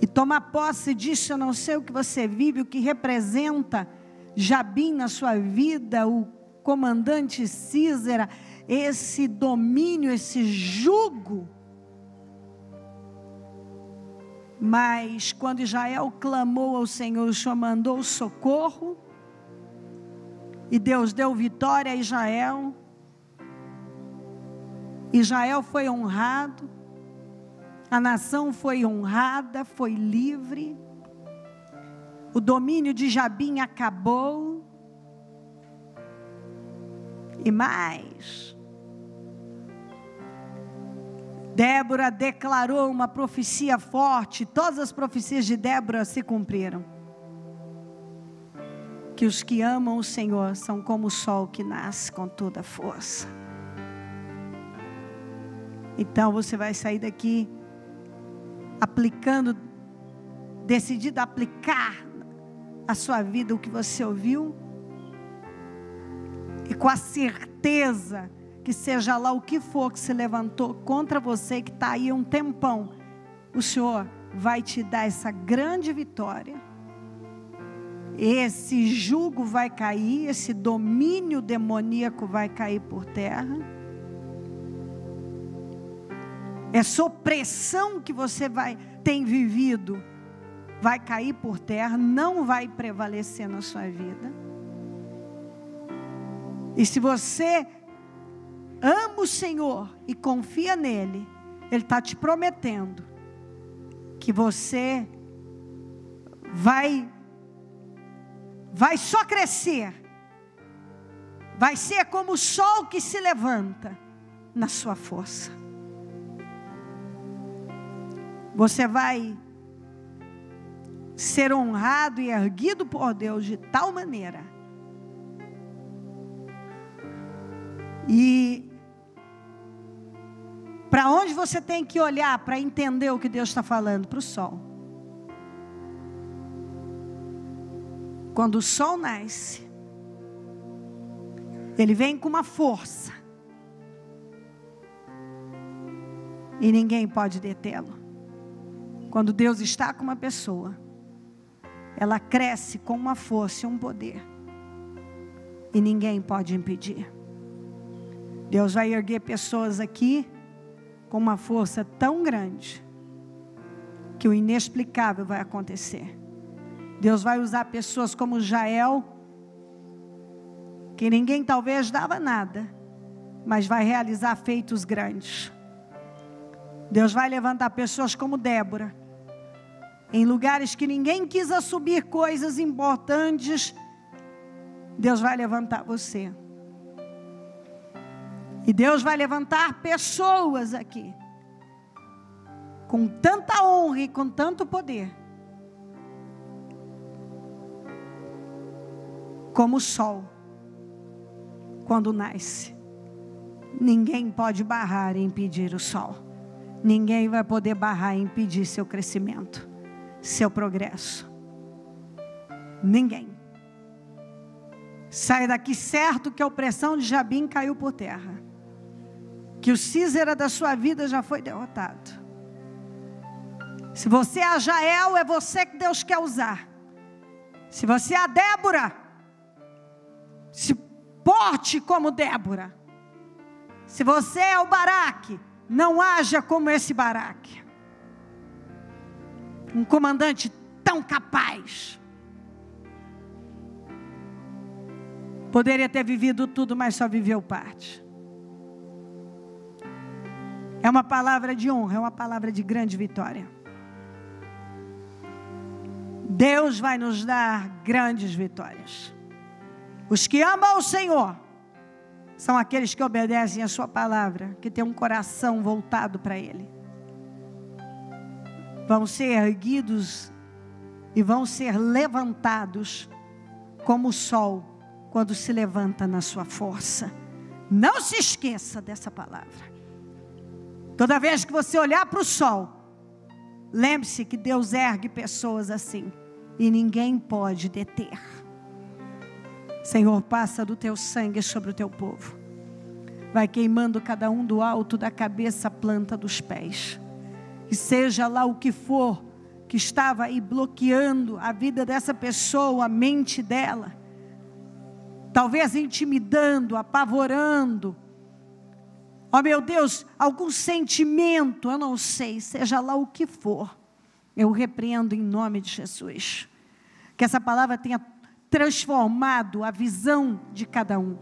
E tomar posse disso. Eu não sei o que você vive, o que representa Jabim na sua vida, o comandante Císera, esse domínio, esse jugo. Mas quando Israel clamou ao Senhor, o Senhor mandou socorro, e Deus deu vitória a Israel. Israel foi honrado, a nação foi honrada, foi livre, o domínio de Jabim acabou. E mais, Débora declarou uma profecia forte, todas as profecias de Débora se cumpriram. Que os que amam o Senhor são como o sol que nasce com toda a força. Então você vai sair daqui aplicando, decidido a aplicar a sua vida o que você ouviu, e com a certeza que seja lá o que for que se levantou contra você, que está aí um tempão, o Senhor vai te dar essa grande vitória. Esse jugo vai cair, esse domínio demoníaco vai cair por terra. Essa opressão que você tem vivido vai cair por terra, não vai prevalecer na sua vida. E se você ama o Senhor e confia nele, Ele está te prometendo que você vai só crescer, vai ser como o sol que se levanta na sua força. Você vai ser honrado e erguido por Deus de tal maneira. E para onde você tem que olhar para entender o que Deus está falando? Para o sol. Quando o sol nasce, ele vem com uma força, e ninguém pode detê-lo. Quando Deus está com uma pessoa, ela cresce com uma força e um poder, e ninguém pode impedir. Deus vai erguer pessoas aqui com uma força tão grande que o inexplicável vai acontecer. Deus vai usar pessoas como Jael, que ninguém talvez dava nada, mas vai realizar feitos grandes. Deus vai levantar pessoas como Débora, em lugares que ninguém quis assumir coisas importantes. Deus vai levantar você. E Deus vai levantar pessoas aqui, com tanta honra e com tanto poder, como o sol, quando nasce. Ninguém pode barrar e impedir o sol. Ninguém vai poder barrar e impedir seu crescimento, seu progresso. Ninguém. Sai daqui certo que a opressão de Jabim caiu por terra, que o Císera da sua vida já foi derrotado. Se você é a Jael, é você que Deus quer usar. Se você é a Débora, se porte como Débora. Se você é o Baraque, não haja como esse Baraque. Um comandante tão capaz. Poderia ter vivido tudo, mas só viveu parte. É uma palavra de honra, é uma palavra de grande vitória. Deus vai nos dar grandes vitórias. Os que amam o Senhor são aqueles que obedecem a sua palavra, que têm um coração voltado para Ele. Vão ser erguidos e vão ser levantados como o sol quando se levanta na sua força. Não se esqueça dessa palavra. Toda vez que você olhar para o sol, lembre-se que Deus ergue pessoas assim e ninguém pode deter. Senhor, passa do teu sangue sobre o teu povo. Vai queimando cada um do alto da cabeça à planta dos pés. E seja lá o que for que estava aí bloqueando a vida dessa pessoa, a mente dela, talvez intimidando, apavorando, ó meu Deus, algum sentimento, eu não sei, seja lá o que for, eu repreendo em nome de Jesus. Que essa palavra tenha transformado a visão de cada um,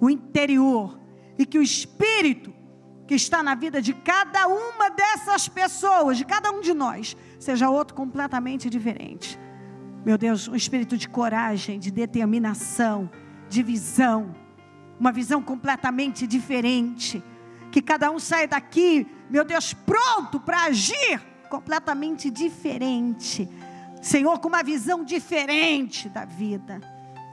o interior, e que o Espírito que está na vida de cada uma dessas pessoas, de cada um de nós, seja outro completamente diferente. Meu Deus, um espírito de coragem, de determinação, de visão, uma visão completamente diferente. Que cada um saia daqui, meu Deus, pronto para agir completamente diferente. Senhor, com uma visão diferente da vida.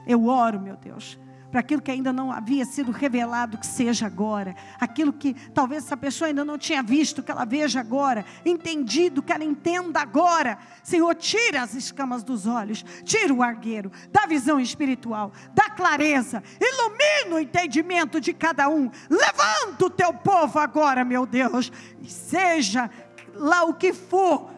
Eu oro, meu Deus, para aquilo que ainda não havia sido revelado, que seja agora. Aquilo que talvez essa pessoa ainda não tinha visto, que ela veja agora. Entendido, que ela entenda agora. Senhor, tira as escamas dos olhos, tira o argueiro, dá visão espiritual, dá clareza, ilumina o entendimento de cada um. Levanta o teu povo agora, meu Deus, e seja lá o que for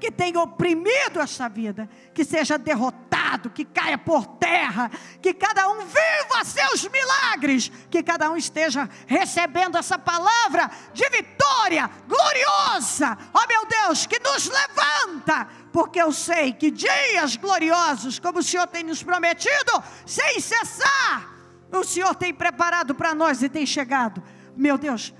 que tenha oprimido esta vida, que seja derrotado, que caia por terra, que cada um viva seus milagres, que cada um esteja recebendo essa palavra de vitória gloriosa, ó meu Deus, que nos levanta, porque eu sei que dias gloriosos, como o Senhor tem nos prometido, sem cessar, o Senhor tem preparado para nós e tem chegado, meu Deus.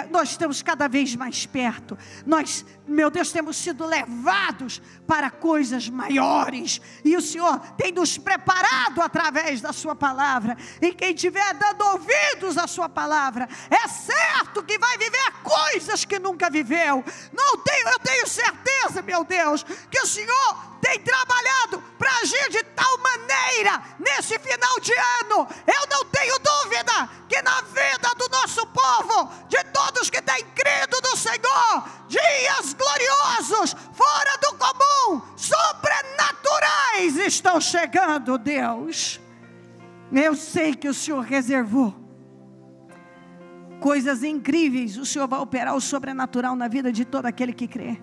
Nós estamos cada vez mais perto. Nós, meu Deus, temos sido levados para coisas maiores. E o Senhor tem nos preparado através da sua palavra. E quem estiver dando ouvidos à sua palavra, é certo que vai viver coisas que nunca viveu. Eu tenho certeza, meu Deus, que o Senhor tem trabalhado para agir de tal maneira nesse final de ano. Eu não tenho dúvida que na vida do nosso povo, de todos que têm crido no Senhor, dias gloriosos, fora do comum, sobrenaturais estão chegando, Deus. Eu sei que o Senhor reservou coisas incríveis. O Senhor vai operar o sobrenatural na vida de todo aquele que crê.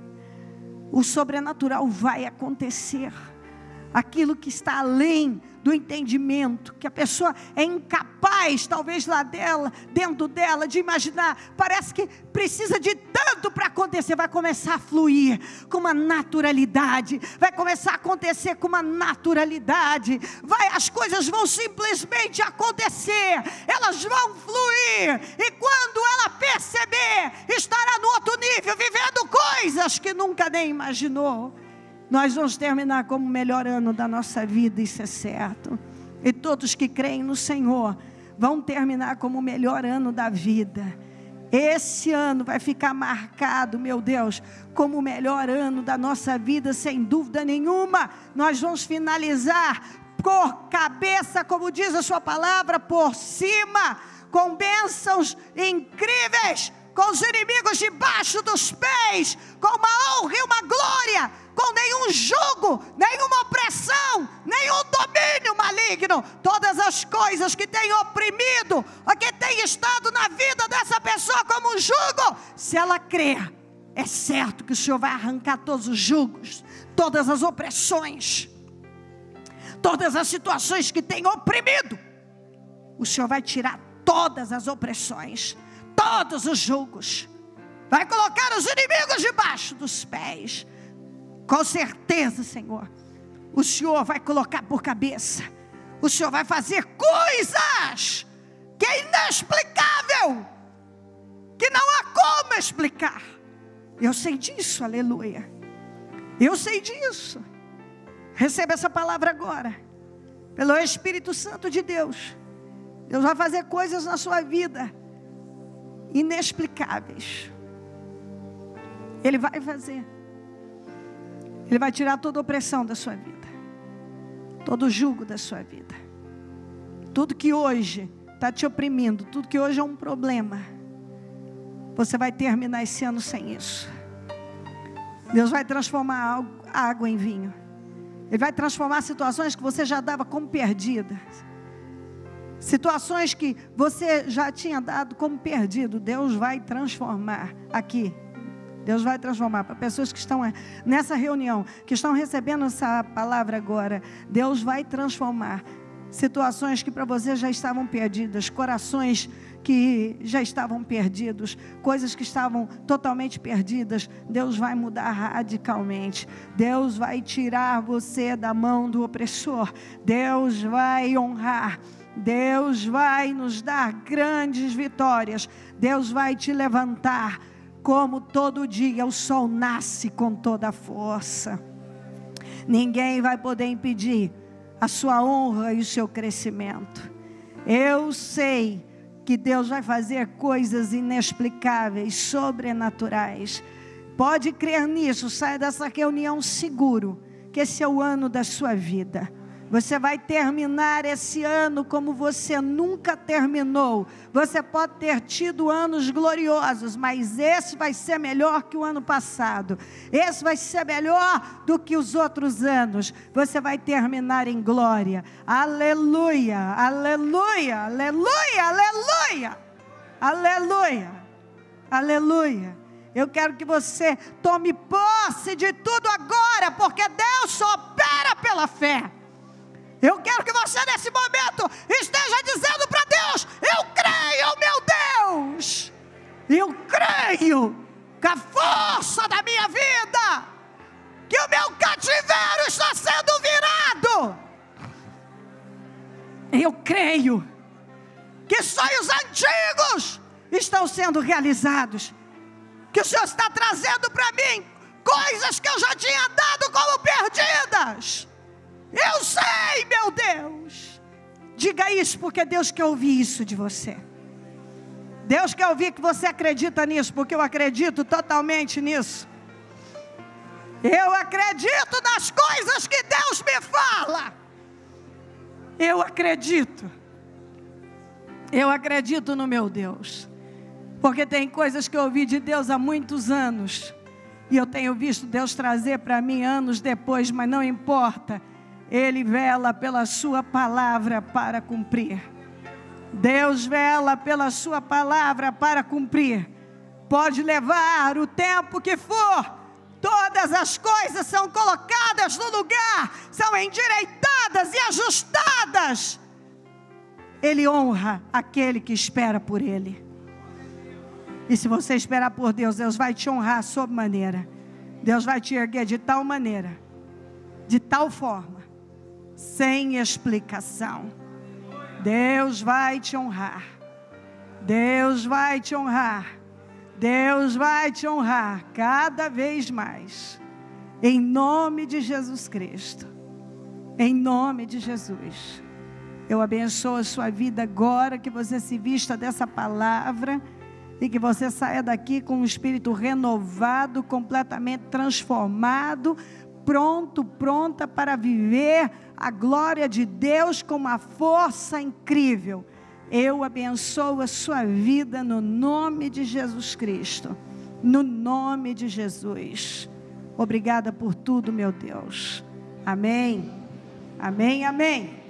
O sobrenatural vai acontecer. Aquilo que está além do entendimento, que a pessoa é incapaz, talvez lá dela, dentro dela, de imaginar, parece que precisa de tanto para acontecer, vai começar a fluir com uma naturalidade, vai começar a acontecer com uma naturalidade, as coisas vão simplesmente acontecer, elas vão fluir, e quando ela perceber, estará no outro nível, vivendo coisas que nunca nem imaginou. Nós vamos terminar como o melhor ano da nossa vida, isso é certo. E todos que creem no Senhor vão terminar como o melhor ano da vida. Esse ano vai ficar marcado, meu Deus, como o melhor ano da nossa vida, sem dúvida nenhuma. Nós vamos finalizar por cabeça, como diz a sua palavra, por cima, com bênçãos incríveis, com os inimigos debaixo dos pés, com uma honra e uma glória, com nenhum jugo, nenhuma opressão, nenhum domínio maligno. Todas as coisas que têm oprimido, ou que têm estado na vida dessa pessoa como um jugo, se ela crer, é certo que o Senhor vai arrancar todos os jugos, todas as opressões, todas as situações que têm oprimido. O Senhor vai tirar todas as opressões, todos os julgos, vai colocar os inimigos debaixo dos pés. Com certeza, Senhor, o Senhor vai colocar por cabeça, O Senhor vai fazer coisas que é inexplicável, que não há como explicar. Eu sei disso, aleluia. Eu sei disso. Receba essa palavra agora, pelo Espírito Santo de Deus. Deus vai fazer coisas na sua vida inexplicáveis. Ele vai fazer. Ele vai tirar toda a opressão da sua vida, todo o jugo da sua vida. Tudo que hoje está te oprimindo, tudo que hoje é um problema, você vai terminar esse ano sem isso. Deus vai transformar a água em vinho. Ele vai transformar situações que você já dava como perdidas. Situações que você já tinha dado como perdido, Deus vai transformar aqui. Deus vai transformar para pessoas que estão nessa reunião, que estão recebendo essa palavra agora. Deus vai transformar situações que para você já estavam perdidas, corações que já estavam perdidos, coisas que estavam totalmente perdidas. Deus vai mudar radicalmente. Deus vai tirar você da mão do opressor. Deus vai honrar. Deus vai nos dar grandes vitórias. Deus vai te levantar. Como todo dia o sol nasce com toda a força. Ninguém vai poder impedir a sua honra e o seu crescimento. Eu sei que Deus vai fazer coisas inexplicáveis, sobrenaturais. Pode crer nisso. Saia dessa reunião seguro que esse é o ano da sua vida. Você vai terminar esse ano como você nunca terminou. Você pode ter tido anos gloriosos, mas esse vai ser melhor que o ano passado. Esse vai ser melhor do que os outros anos. Você vai terminar em glória. Aleluia, aleluia, aleluia, aleluia, aleluia, aleluia. Eu quero que você tome posse de tudo agora, porque Deus só opera pela fé. Eu quero que você nesse momento esteja dizendo para Deus: eu creio, meu Deus, eu creio com a força da minha vida, que o meu cativeiro está sendo virado. Eu creio que sonhos antigos estão sendo realizados, que o Senhor está trazendo para mim coisas que eu já tinha dado como perdidas. Eu sei, meu Deus. Diga isso, porque Deus quer ouvir isso de você. Deus quer ouvir que você acredita nisso, porque eu acredito totalmente nisso. Eu acredito nas coisas que Deus me fala. Eu acredito. Eu acredito no meu Deus. Porque tem coisas que eu ouvi de Deus há muitos anos, e eu tenho visto Deus trazer para mim anos depois, mas não importa. Ele vela pela sua palavra para cumprir. Deus vela pela sua palavra para cumprir. Pode levar o tempo que for. Todas as coisas são colocadas no lugar, são endireitadas e ajustadas. Ele honra aquele que espera por Ele. E se você esperar por Deus, Deus vai te honrar sob maneira. Deus vai te erguer de tal maneira, de tal forma, sem explicação. Deus vai te honrar. Deus vai te honrar. Deus vai te honrar cada vez mais. Em nome de Jesus Cristo. Em nome de Jesus. Eu abençoo a sua vida agora, que você se vista dessa palavra e que você saia daqui com um espírito renovado, completamente transformado, pronta para viver a glória de Deus com uma força incrível. Eu abençoo a sua vida no nome de Jesus Cristo, no nome de Jesus. Obrigada por tudo, meu Deus. Amém, amém, amém.